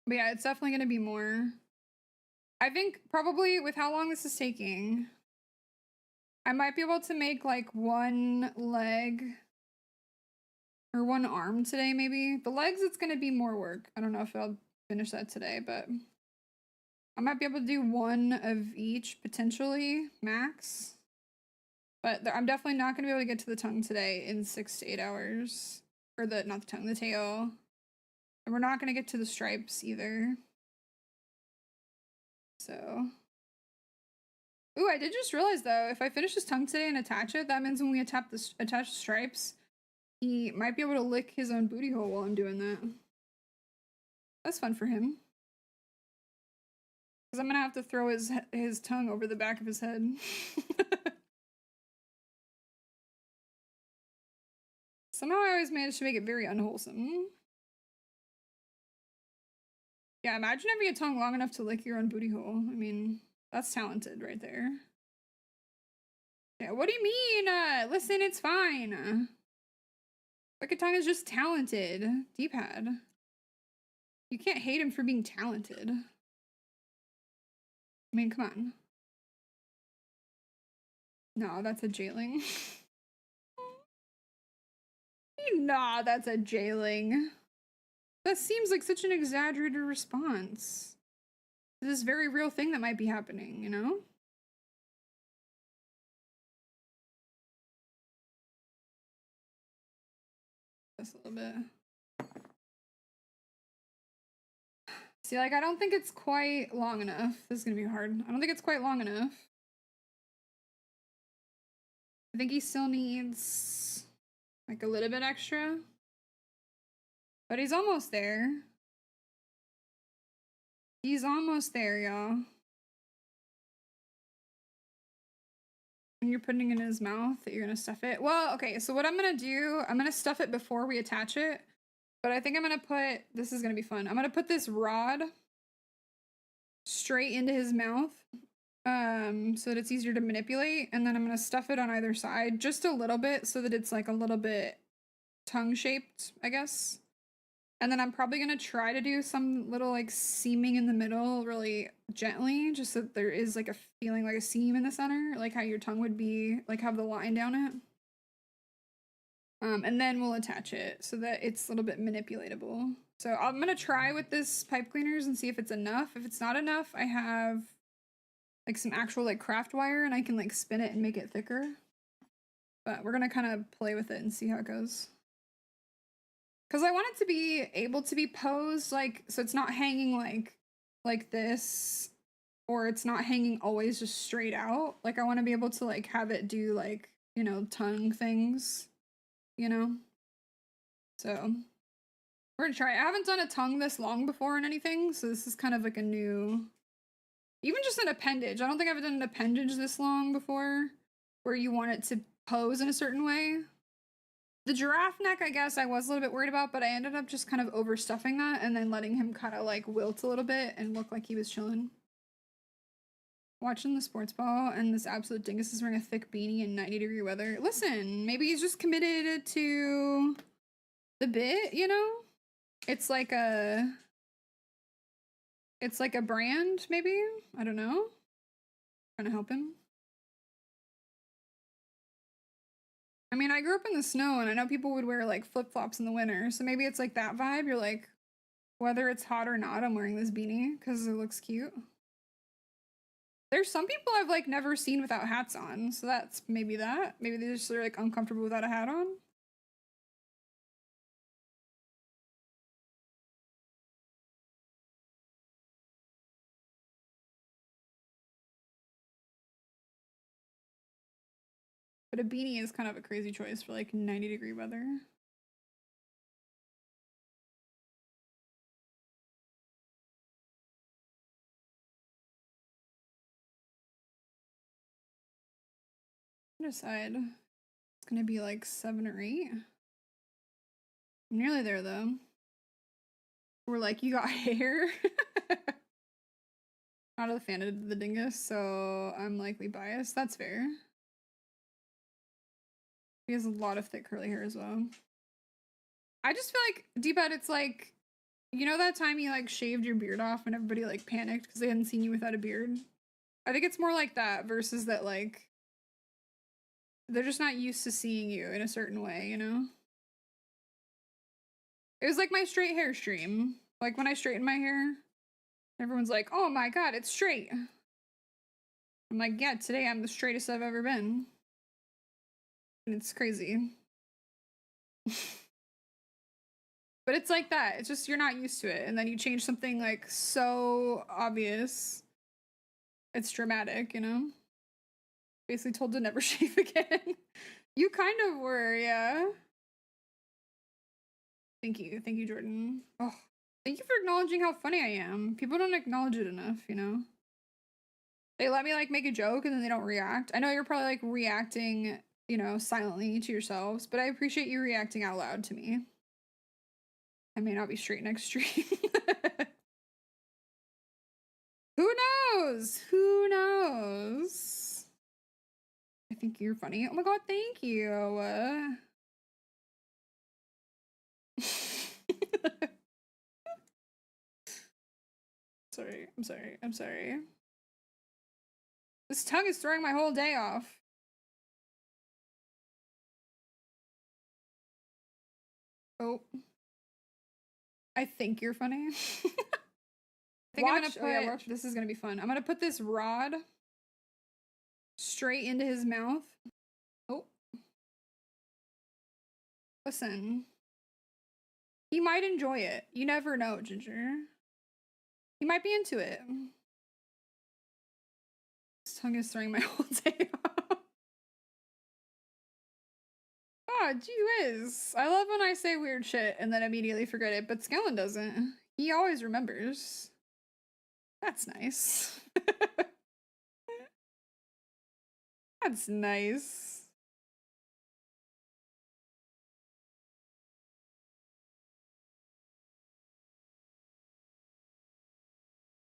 But yeah, it's definitely going to be more. I think probably with how long this is taking, I might be able to make like one leg or one arm today, maybe. The legs, it's going to be more work. I don't know if I'll finish that today, but I might be able to do one of each, potentially, max. But I'm definitely not going to be able to get to the tongue today in 6 to 8 hours. Or not the tongue, the tail. And we're not going to get to the stripes either. So... Ooh, I did just realize though, if I finish his tongue today and attach it, that means when we attach the stripes, he might be able to lick his own booty hole while I'm doing that. That's fun for him. Because I'm gonna have to throw his tongue over the back of his head. Somehow I always manage to make it very unwholesome. Yeah, imagine having a tongue long enough to lick your own booty hole. I mean, that's talented right there. Yeah, what do you mean? Listen, it's fine. Like a tongue is just talented. D-pad. You can't hate him for being talented. I mean, come on. No, that's a jailing. Nah, that's a jailing. That seems like such an exaggerated response. This is a very real thing that might be happening, you know? Just a little bit. See, like, I don't think it's quite long enough. This is gonna be hard. I don't think it's quite long enough. I think he still needs, like, a little bit extra. But he's almost there. He's almost there, y'all. And you're putting it in his mouth that you're gonna stuff it. Well, okay, so what I'm gonna do, I'm gonna stuff it before we attach it. But I think I'm gonna put, this is gonna be fun. I'm gonna put this rod straight into his mouth so that it's easier to manipulate, and then I'm gonna stuff it on either side just a little bit so that it's like a little bit tongue shaped, I guess. And then I'm probably gonna try to do some little like seaming in the middle really gently, just so that there is like a feeling like a seam in the center, like how your tongue would be, like have the line down it. And then we'll attach it so that it's a little bit manipulatable. So I'm gonna try with this pipe cleaners and see if it's enough. If it's not enough, I have like some actual like craft wire and I can like spin it and make it thicker. But we're gonna kind of play with it and see how it goes. Because I want it to be able to be posed like, so it's not hanging like this, or it's not hanging always just straight out. Like I want to be able to like have it do like, you know, tongue things, you know? So we're gonna try it. I haven't done a tongue this long before and anything, so this is kind of like a new, even just an appendage. I don't think I've done an appendage this long before, where you want it to pose in a certain way. The giraffe neck, I guess I was a little bit worried about, but I ended up just kind of overstuffing that and then letting him kind of like wilt a little bit and look like he was chilling. Watching the sports ball, and this absolute dingus is wearing a thick beanie in 90-degree weather. Listen, maybe he's just committed to the bit, you know? It's like a brand, maybe? I don't know. Trying to help him. I mean, I grew up in the snow, and I know people would wear, like, flip-flops in the winter, so maybe it's, like, that vibe. You're like, whether it's hot or not, I'm wearing this beanie, because it looks cute. There's some people I've, like, never seen without hats on, so that's maybe that. Maybe they're just, like, uncomfortable without a hat on. But a beanie is kind of a crazy choice for, like, 90-degree weather. Decide. It's gonna be like 7 or 8. I'm nearly there though. We're like, you got hair? Not a fan of the dingus, so I'm likely biased. That's fair. He has a lot of thick curly hair as well. I just feel like, D-Bud, it's like, you know that time you like shaved your beard off and everybody like panicked because they hadn't seen you without a beard? I think it's more like that versus that like they're just not used to seeing you in a certain way, you know? It was like my straight hair stream. Like when I straighten my hair, everyone's like, oh my god, it's straight. I'm like, yeah, today I'm the straightest I've ever been. And it's crazy. But it's like that. It's just you're not used to it. And then you change something like so obvious. It's dramatic, you know? Basically told to never shave again. You kind of were, yeah. Thank you. Thank you, Jordan. Oh, thank you for acknowledging how funny I am. People don't acknowledge it enough, you know? They let me like make a joke and then they don't react. I know you're probably like reacting, you know, silently to yourselves, but I appreciate you reacting out loud to me. I may not be straight next stream. Who knows? Who knows? I think you're funny. Oh my god, thank you. Sorry, I'm sorry, I'm sorry. This tongue is throwing my whole day off. Oh. I think you're funny. I think I'm gonna put, watch. This is gonna be fun. I'm gonna put this rod straight into his mouth. Oh. Listen. He might enjoy it. You never know, Ginger. He might be into it. His tongue is throwing my whole day off. Oh, gee whiz. I love when I say weird shit and then immediately forget it, but Skellen doesn't. He always remembers. That's nice. That's nice.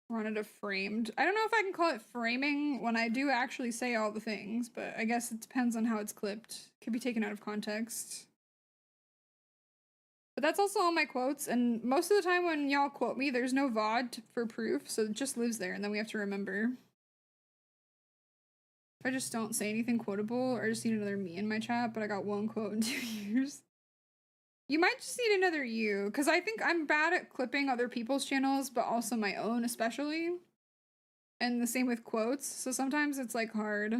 Wanted a framed. I don't know if I can call it framing when I do actually say all the things, but I guess it depends on how it's clipped. Could be taken out of context. But that's also all my quotes, and most of the time when y'all quote me, there's no VOD for proof, so it just lives there, and then we have to remember. If I just don't say anything quotable, or I just need another me in my chat, but I got one quote in 2 years. You might just need another you, because I think I'm bad at clipping other people's channels, but also my own especially. And the same with quotes, so sometimes it's like hard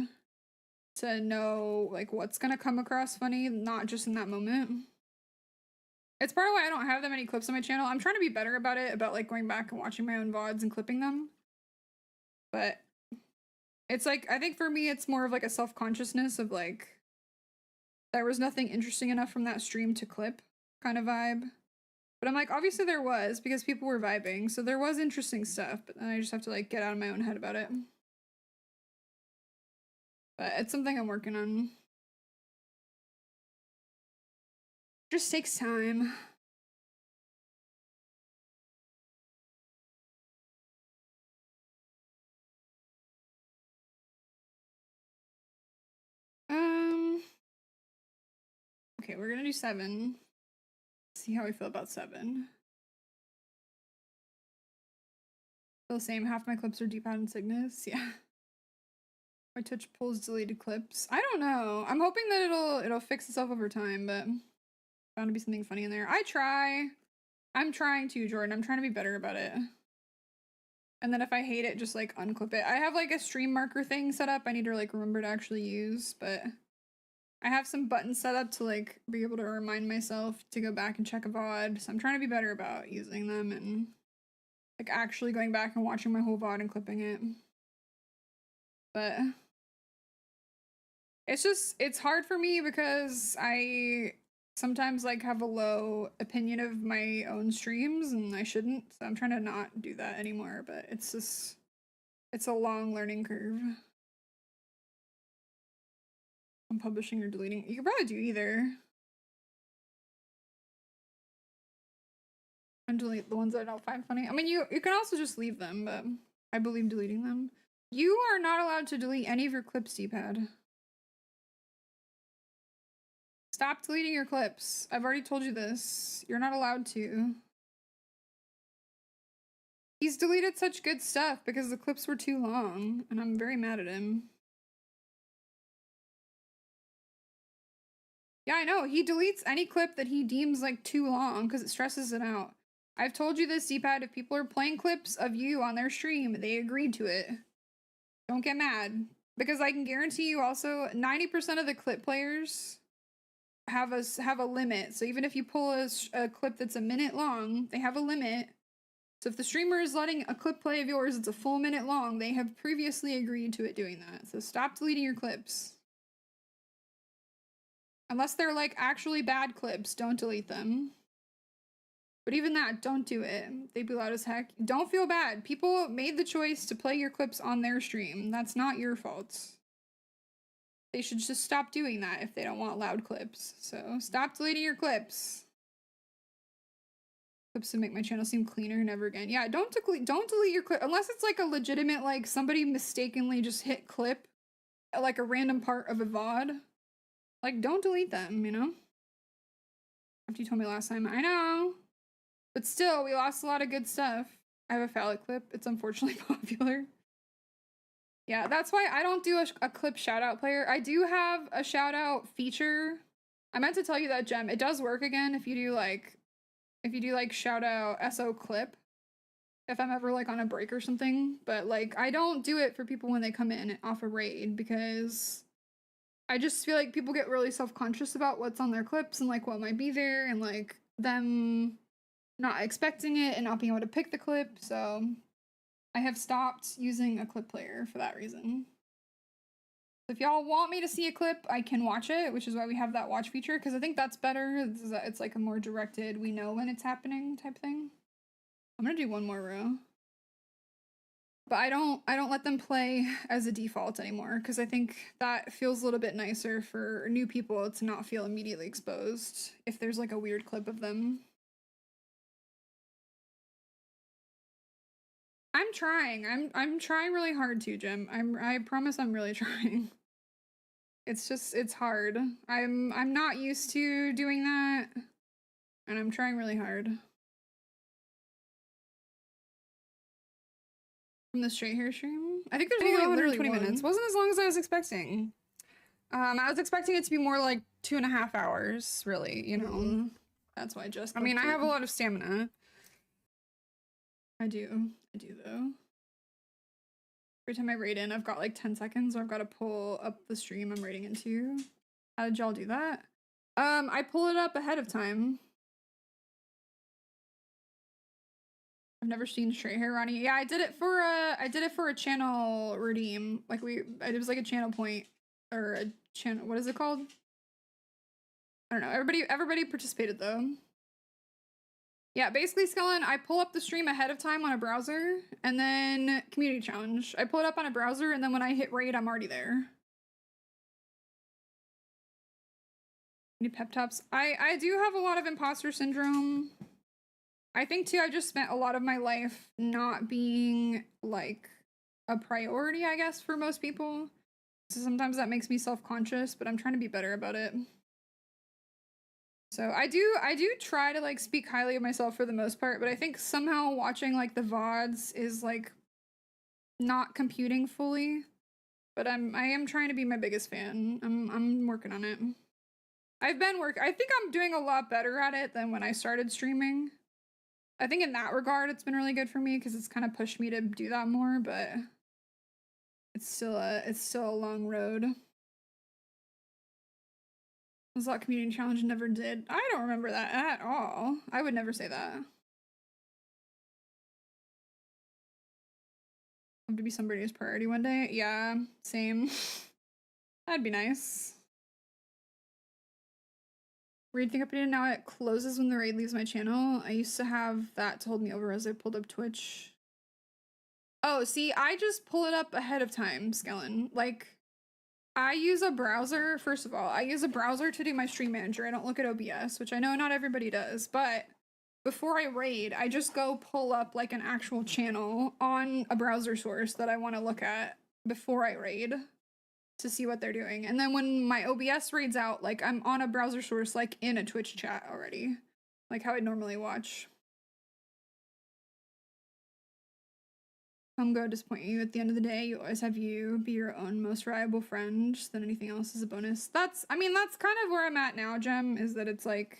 to know like what's gonna come across funny, not just in that moment. It's part of why I don't have that many clips on my channel. I'm trying to be better about it, about like going back and watching my own VODs and clipping them. But it's like, I think for me, it's more of like a self-consciousness of like, there was nothing interesting enough from that stream to clip kind of vibe. But I'm like, obviously there was, because people were vibing, so there was interesting stuff, but then I just have to like get out of my own head about it. But it's something I'm working on. Just takes time. Okay, we're gonna do 7. See how we feel about 7. Feel the same. Half my clips are D-pad and Cygnus. Yeah. My Twitch pulls deleted clips. I don't know. I'm hoping that it'll fix itself over time, but bound to be something funny in there. I try. I'm trying to, Jordan. I'm trying to be better about it. And then if I hate it, just like unclip it. I have like a stream marker thing set up I need to like remember to actually use, but I have some buttons set up to like be able to remind myself to go back and check a VOD. So I'm trying to be better about using them and like actually going back and watching my whole VOD and clipping it. But it's hard for me because I sometimes like have a low opinion of my own streams and I shouldn't. So I'm trying to not do that anymore, but it's a long learning curve. Unpublishing or deleting. You could probably do either. And delete the ones that I don't find funny. I mean, you can also just leave them, but I believe deleting them. You are not allowed to delete any of your clips, D-pad. Stop deleting your clips. I've already told you this. You're not allowed to. He's deleted such good stuff because the clips were too long, and I'm very mad at him. Yeah, I know. He deletes any clip that he deems like too long because it stresses it out. I've told you this, D-pad. If people are playing clips of you on their stream, they agreed to it. Don't get mad. Because I can guarantee you also 90% of the clip players have a limit. So even if you pull a clip that's a minute long, they have a limit. So if the streamer is letting a clip play of yours that's a full minute long, they have previously agreed to it doing that. So stop deleting your clips. Unless they're like actually bad clips, don't delete them. But even that, don't do it. They'd be loud as heck. Don't feel bad. People made the choice to play your clips on their stream. That's not your fault. They should just stop doing that if they don't want loud clips. So stop deleting your clips. Clips to make my channel seem cleaner. Never again. Yeah, don't delete your clip unless it's like a legitimate, like somebody mistakenly just hit clip at like a random part of a VOD. Like, don't delete them, you know? After you told me last time. I know. But still, we lost a lot of good stuff. I have a phallic clip. It's unfortunately popular. Yeah, that's why I don't do a clip shoutout player. I do have a shoutout feature. I meant to tell you that, Gem. It does work again if you do like shoutout SO clip. If I'm ever like on a break or something. But like I don't do it for people when they come in off a raid because I just feel like people get really self-conscious about what's on their clips and like what might be there and like them not expecting it and not being able to pick the clip, so I have stopped using a clip player for that reason. If y'all want me to see a clip, I can watch it, which is why we have that watch feature, because I think that's better. It's like a more directed, we know when it's happening type thing. I'm gonna do one more row. But I don't let them play as a default anymore, because I think that feels a little bit nicer for new people to not feel immediately exposed if there's like a weird clip of them. I'm trying. I'm trying really hard to, Jim. I promise I'm really trying. It's hard. I'm not used to doing that, and I'm trying really hard. From the straight hair stream? I think there's only literally 20 minutes. Wasn't as long as I was expecting. I was expecting it to be more like 2.5 hours, really, you know. That's why I mean, I have a lot of stamina. I do though. Every time I raid in, I've got like 10 seconds, or I've got to pull up the stream I'm raiding into. How did y'all do that? I pull it up ahead of time. I've never seen straight hair Ronnie. Yeah, I did it for a channel redeem. Like it was like a channel point or a channel. What is it called? I don't know. Everybody participated though. Yeah, basically, Skellen, I pull up the stream ahead of time on a browser, and then community challenge. I pull it up on a browser, and then when I hit raid, I'm already there. Need pep talks. I do have a lot of imposter syndrome. I think too, I just spent a lot of my life not being like a priority, I guess, for most people. So sometimes that makes me self-conscious, but I'm trying to be better about it. So I do try to like speak highly of myself for the most part, but I think somehow watching like the VODs is like not computing fully. But I am trying to be my biggest fan. I'm working on it. I think I'm doing a lot better at it than when I started streaming. I think in that regard it's been really good for me because it's kind of pushed me to do that more, but it's still a long road. Was that community challenge never did? I don't remember that at all. I would never say that. Have to be somebody's priority one day. Yeah, same. That'd be nice. Raid thing updated now. It closes when the raid leaves my channel. I used to have that to hold me over as I pulled up Twitch. Oh, see, I just pull it up ahead of time, Skellen. Like, I use a browser, first of all, I use a browser to do my stream manager. I don't look at OBS, which I know not everybody does, but before I raid, I just go pull up like an actual channel on a browser source that I want to look at before I raid to see what they're doing. And then when my OBS raids out, like I'm on a browser source, like in a Twitch chat already, like how I'd normally watch. Go disappoint you. At the end of the day, you always have you be your own most reliable friend. Then anything else is a bonus. That's, I mean, that's kind of where I'm at now, Jem, is that it's like,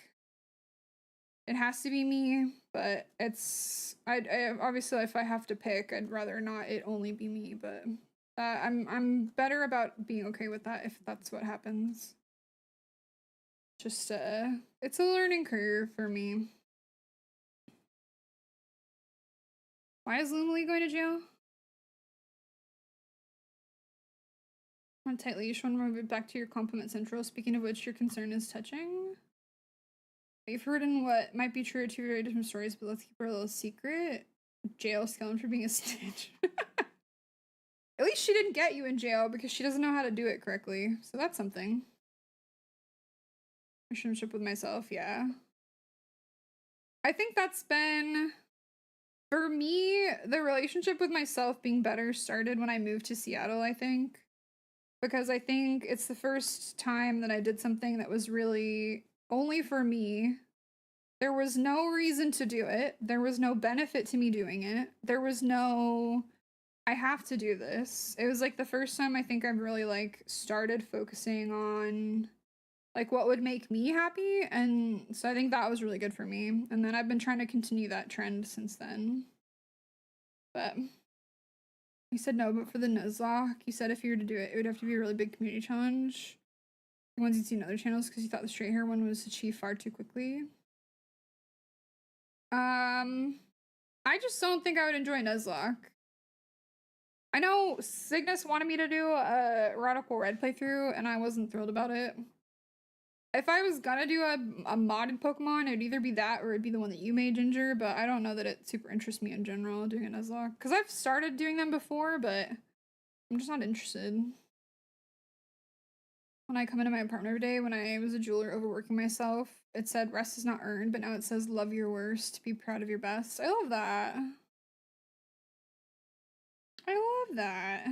it has to be me, but it's, I obviously if I have to pick, I'd rather not it only be me, but I'm better about being okay with that if that's what happens. Just, it's a learning curve for me. Why is Lumily going to jail? On tight leash, want to move it back to your compliment central. Speaking of which, your concern is touching. You've heard in what might be true two very different stories, but let's keep our little secret. Jail Skellen for being a snitch. At least she didn't get you in jail because she doesn't know how to do it correctly. So that's something. Relationship with myself, yeah. I think that's been, for me, the relationship with myself being better started when I moved to Seattle, I think. Because I think it's the first time that I did something that was really only for me. There was no reason to do it. There was no benefit to me doing it. There was no, I have to do this. It was like the first time I think I've really like started focusing on like what would make me happy. And so I think that was really good for me. And then I've been trying to continue that trend since then. But you said no, but for the Nuzlocke, you said if you were to do it, it would have to be a really big community challenge. The ones you'd see in other channels because you thought the straight hair one was achieved far too quickly. I just don't think I would enjoy Nuzlocke. I know Cygnus wanted me to do a Radical Red playthrough, and I wasn't thrilled about it. If I was gonna do a modded Pokemon, it'd either be that or it'd be the one that you made, Ginger, but I don't know that it super interests me in general, doing a Nuzlocke. Because I've started doing them before, but I'm just not interested. When I come into my apartment every day, when I was a jeweler overworking myself, it said rest is not earned, but now it says love your worst, be proud of your best. I love that. I love that.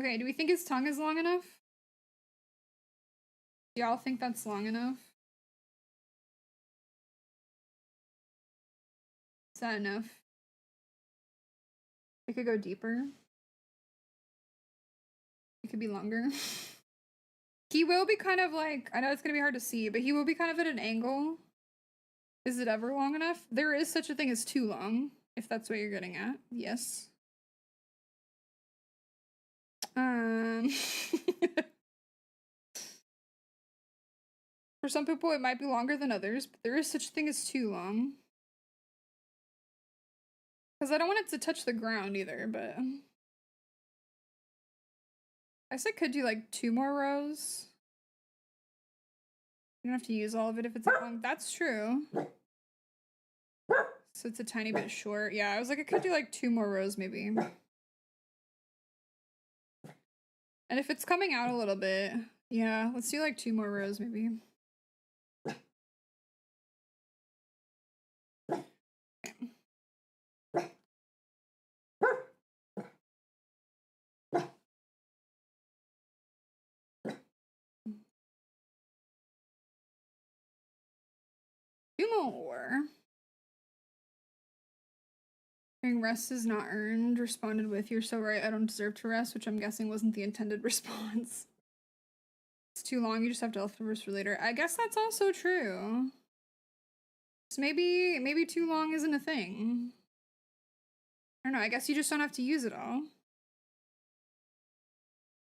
Okay, do we think his tongue is long enough? Do y'all think that's long enough? Is that enough? It could go deeper. It could be longer. He will be kind of like, I know it's gonna be hard to see, but he will be kind of at an angle. Is it ever long enough? There is such a thing as too long, if that's what you're getting at. Yes. For some people, it might be longer than others, but there is such a thing as too long. Because I don't want it to touch the ground either, but I guess I could do like 2 more rows. You don't have to use all of it if it's long. That's true. So it's a tiny bit short. Yeah, I was like, I could do like 2 more rows maybe. And if it's coming out a little bit, yeah, let's do like 2 more rows maybe. Two more. Hearing rest is not earned, responded with, you're so right, I don't deserve to rest, which I'm guessing wasn't the intended response. It's too long, you just have to leftovers for later. I guess that's also true. So maybe too long isn't a thing. I don't know, I guess you just don't have to use it all.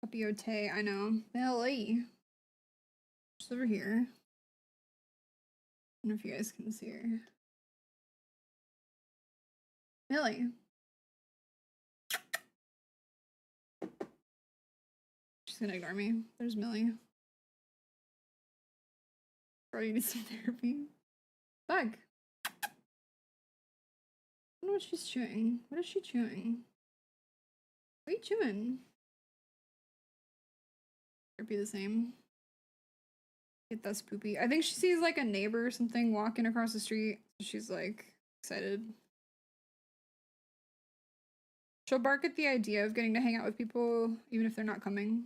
Papiote, I know. Billy. Just over here. I don't know if you guys can see her. Millie. She's gonna ignore me. There's Millie. Bro, you need some therapy. Bug. I don't know what she's chewing. What is she chewing? What are you chewing? It'd be the same. Get that spoopy. I think she sees like a neighbor or something walking across the street. She's like excited. She'll bark at the idea of getting to hang out with people, even if they're not coming.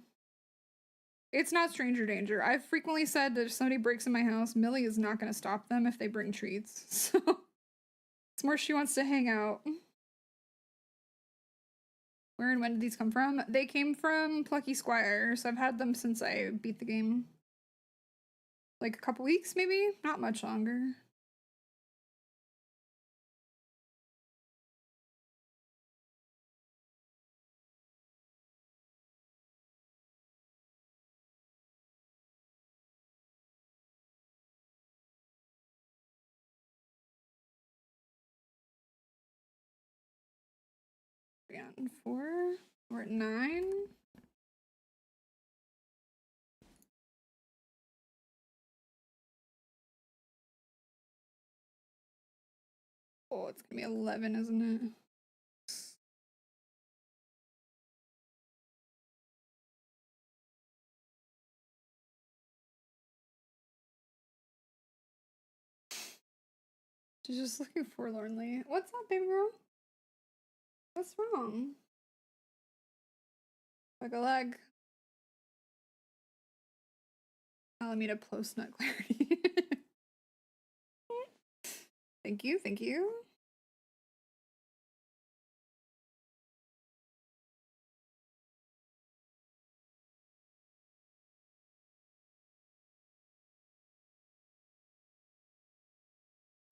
It's not stranger danger. I've frequently said that if somebody breaks in my house, Millie is not going to stop them if they bring treats. So it's more she wants to hang out. Where and when did these come from? They came from Plucky Squires. I've had them since I beat the game. Like a couple weeks, maybe? Not much longer. And 4. We're at 9. Oh, it's gonna be 11, isn't it? She's just looking forlornly. What's up, baby girl? What's wrong? Like a leg. Alameda post nut clarity. Thank you, thank you.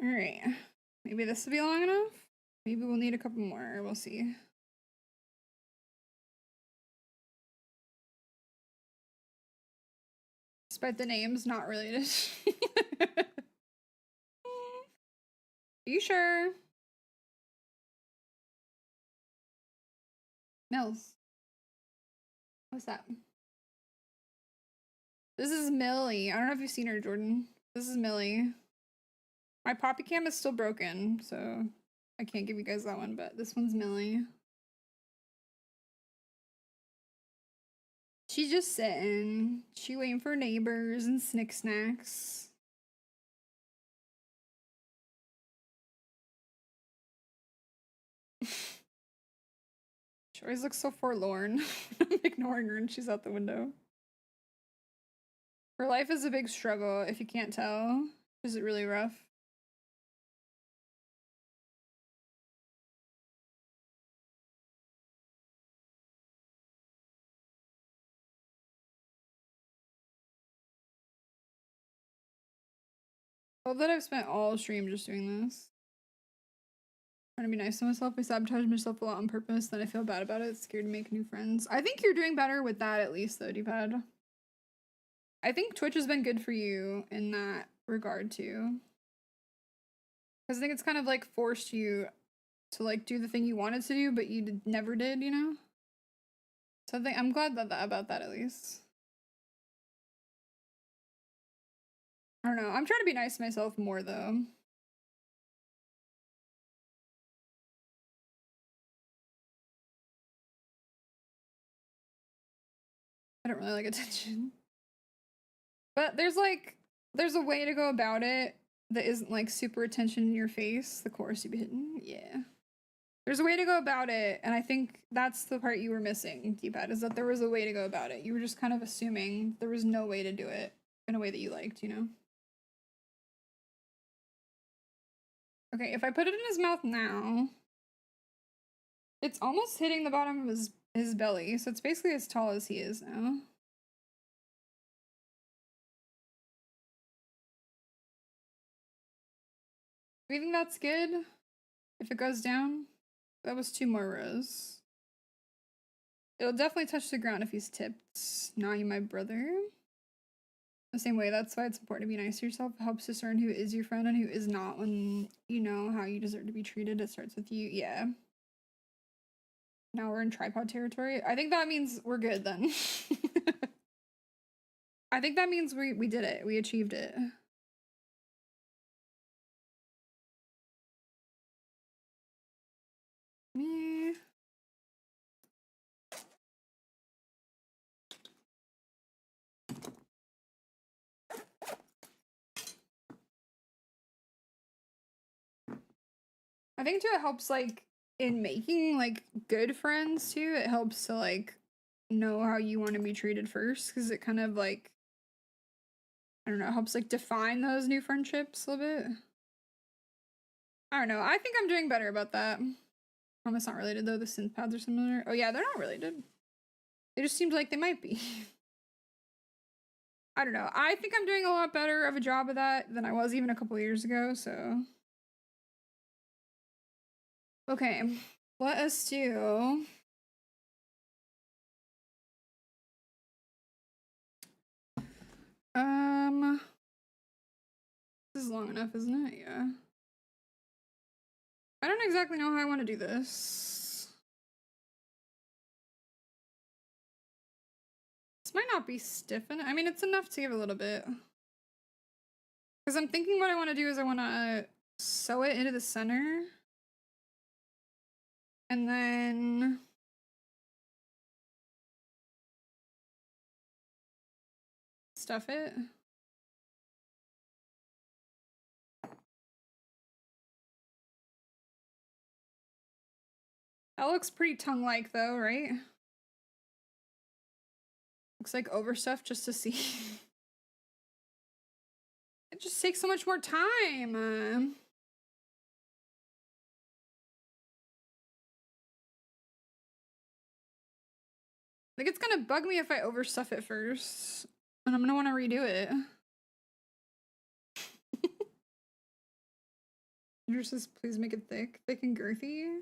Alright. Maybe this will be long enough? Maybe we'll need a couple more. We'll see. Despite the names, not related. Are you sure? Mills. What's that? This is Millie. I don't know if you've seen her, Jordan. This is Millie. My Poppy Cam is still broken, so I can't give you guys that one, but this one's Millie. She's just sitting. She waiting for neighbors and snick snacks. She always looks so forlorn. I'm ignoring her and she's out the window. Her life is a big struggle, if you can't tell. Is it really rough? I love that I've spent all stream just doing this. Trying to be nice to myself. I sabotage myself a lot on purpose, then I feel bad about it. Scared to make new friends. I think you're doing better with that at least though, D-pad. I think Twitch has been good for you in that regard too. Because I think it's kind of like forced you to like do the thing you wanted to do, but you never did, you know? So I think I'm glad about that at least. I don't know. I'm trying to be nice to myself more though. I don't really like attention. But there's a way to go about it that isn't like super attention in your face. The chorus you be hitting. Yeah. There's a way to go about it, and I think that's the part you were missing, D-pad, is that there was a way to go about it. You were just kind of assuming there was no way to do it in a way that you liked, you know? Okay, if I put it in his mouth now, it's almost hitting the bottom of his belly, so it's basically as tall as he is now. Do you think that's good? If it goes down? That was 2 more rows. It'll definitely touch the ground if he's tipped. Nah, you my brother. The same way, that's why it's important to be nice to yourself. It helps discern who is your friend and who is not when you know how you deserve to be treated. It starts with you. Yeah. Now we're in tripod territory. I think that means we're good then. I think that means we did it. We achieved it. Me. I think too it helps like in making like good friends too. It helps to like know how you want to be treated first because it kind of like I don't know, helps like define those new friendships a little bit. I don't know. I think I'm doing better about that. It's not related though. The synth pads are similar. Oh yeah, they're not related. It just seems like they might be. I don't know. I think I'm doing a lot better of a job of that than I was even a couple years ago, so. Okay, let us do. This is long enough, isn't it? Yeah. I don't exactly know how I want to do this. This might not be stiff enough. I mean, it's enough to give a little bit. Because I'm thinking what I want to do is I want to sew it into the center. And then stuff it. That looks pretty tongue-like though, right? Looks like overstuffed just to see. It just takes so much more time. Like it's gonna bug me if I overstuff it first. And I'm gonna want to redo it. Yours says, please make it thick and girthy.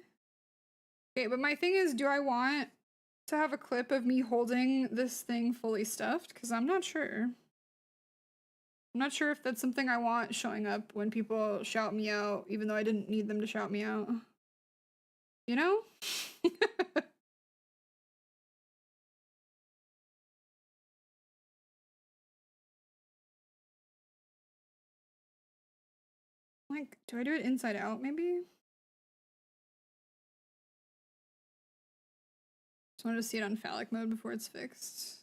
Okay, but my thing is, do I want to have a clip of me holding this thing fully stuffed? Because I'm not sure. I'm not sure if that's something I want showing up when people shout me out, even though I didn't need them to shout me out. You know? Like, do I do it inside out, maybe? Just wanted to see it on phallic mode before it's fixed.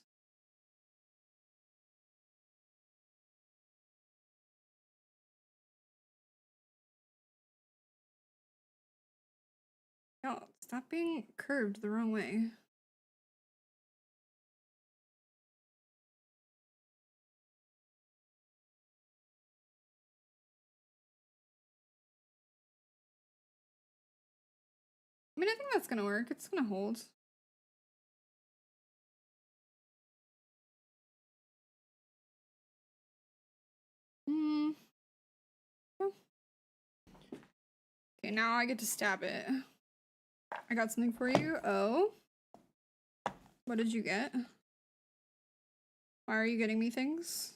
Y'all, stop being curved the wrong way. I mean, I think that's gonna work. It's gonna hold. Hmm. Okay, now I get to stab it. I got something for you. Oh. What did you get? Why are you getting me things?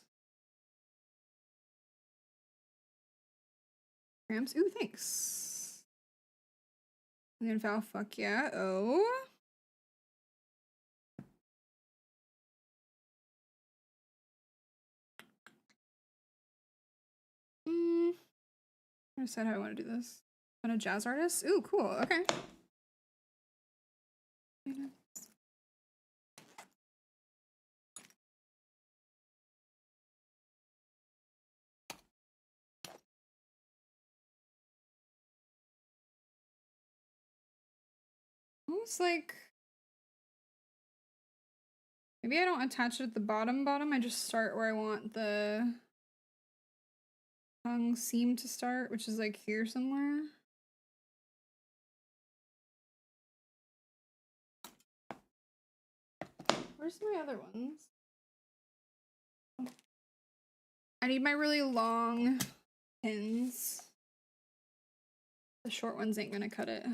Grams? Ooh, thanks. And then Val, fuck yeah. Oh. I decide how I want to do this. I'm a jazz artist? Ooh, cool. Okay. Almost like maybe I don't attach it at the bottom. I just start where I want the tongue seam to start, which is like here somewhere. Where's my other ones? I need my really long pins. The short ones ain't gonna cut it.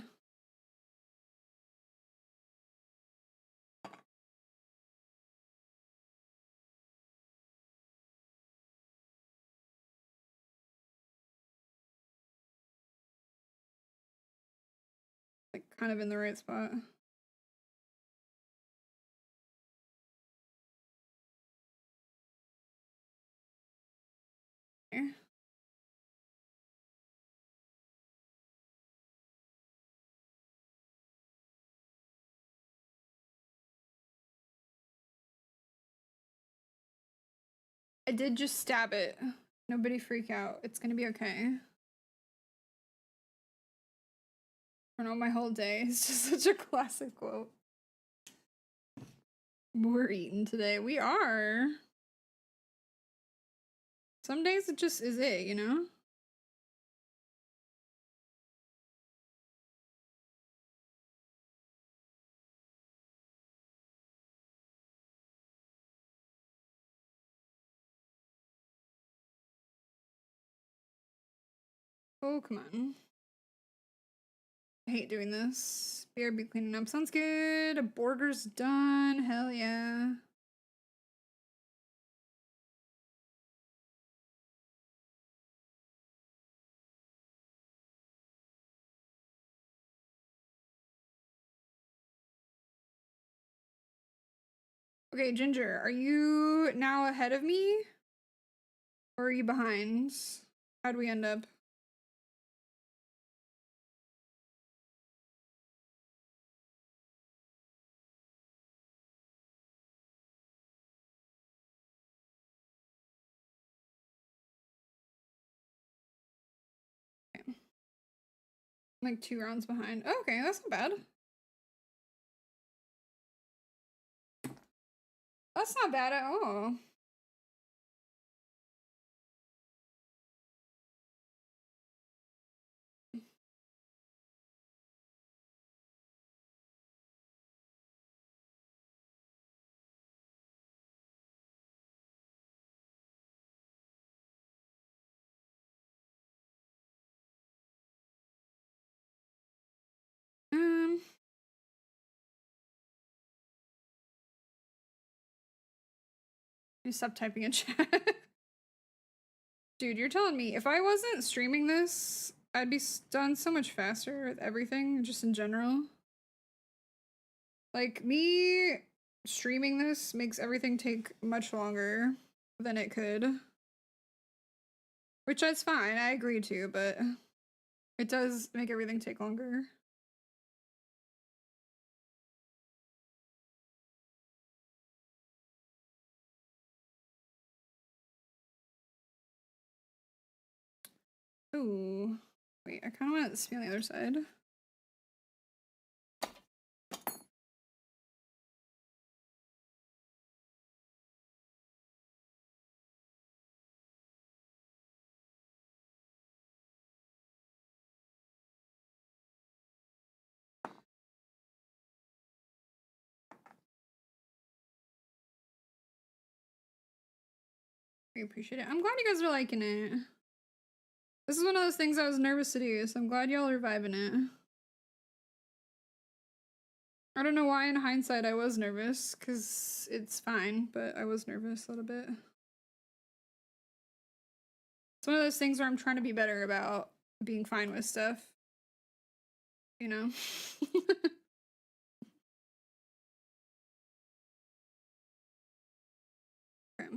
Like kind of in the right spot. Here. I did just stab it. Nobody freak out. It's gonna be okay. I don't know, my whole day is just such a classic quote. We're eating today. We are. Some days it just is it, you know? Oh, come on. I hate doing this. BRB cleaning up. Sounds good. A border's done. Hell yeah. Okay, Ginger, are you now ahead of me? Or are you behind? How'd we end up? Okay. I'm like 2 rounds behind. Oh, okay, that's not bad. That's not bad at all. Um, you stop typing in chat. Dude, you're telling me if I wasn't streaming this, I'd be done so much faster with everything, just in general. Like, me streaming this makes everything take much longer than it could. Which is fine, I agree to, but it does make everything take longer. Ooh. Wait, I kind of want to spin on the other side. I appreciate it. I'm glad you guys are liking it. This is one of those things I was nervous to do, so I'm glad y'all are vibing it. I don't know why in hindsight I was nervous, because it's fine, but I was nervous a little bit. It's one of those things where I'm trying to be better about being fine with stuff. You know? Okay.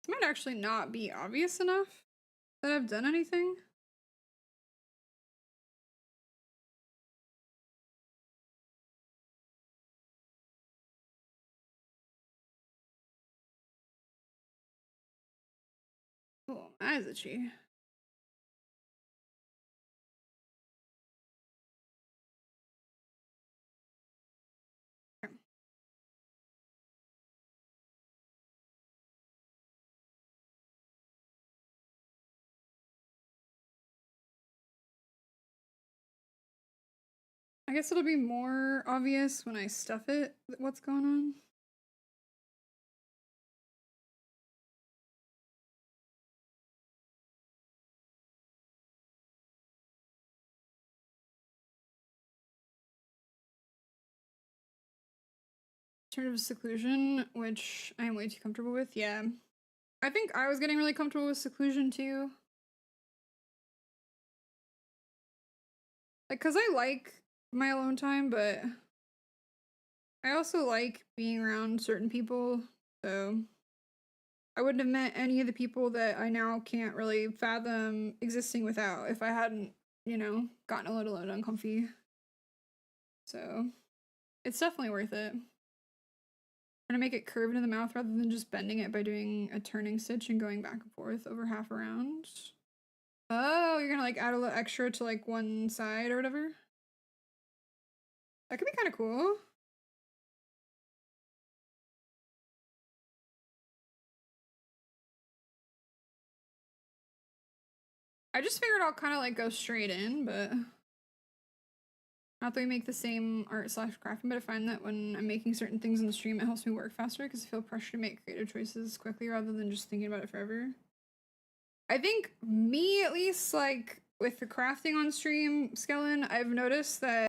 This might actually not be obvious enough that I've done anything. Oh, that is itchy. Okay. I guess it'll be more obvious when I stuff it, what's going on. Alternative seclusion, which I am way too comfortable with. Yeah. I think I was getting really comfortable with seclusion too. Like, cause I like my alone time, but I also like being around certain people, so I wouldn't have met any of the people that I now can't really fathom existing without if I hadn't, you know, gotten a little uncomfy. So it's definitely worth it. I'm gonna make it curved in the mouth rather than just bending it by doing a turning stitch and going back and forth over half a round. Oh, you're gonna like add a little extra to like one side or whatever? That could be kind of cool. I just figured I'll kind of like go straight in, but not that we make the same art slash crafting, but I find that when I'm making certain things in the stream, it helps me work faster because I feel pressure to make creative choices quickly rather than just thinking about it forever. I think me, at least, like with the crafting on stream, Skellen, I've noticed that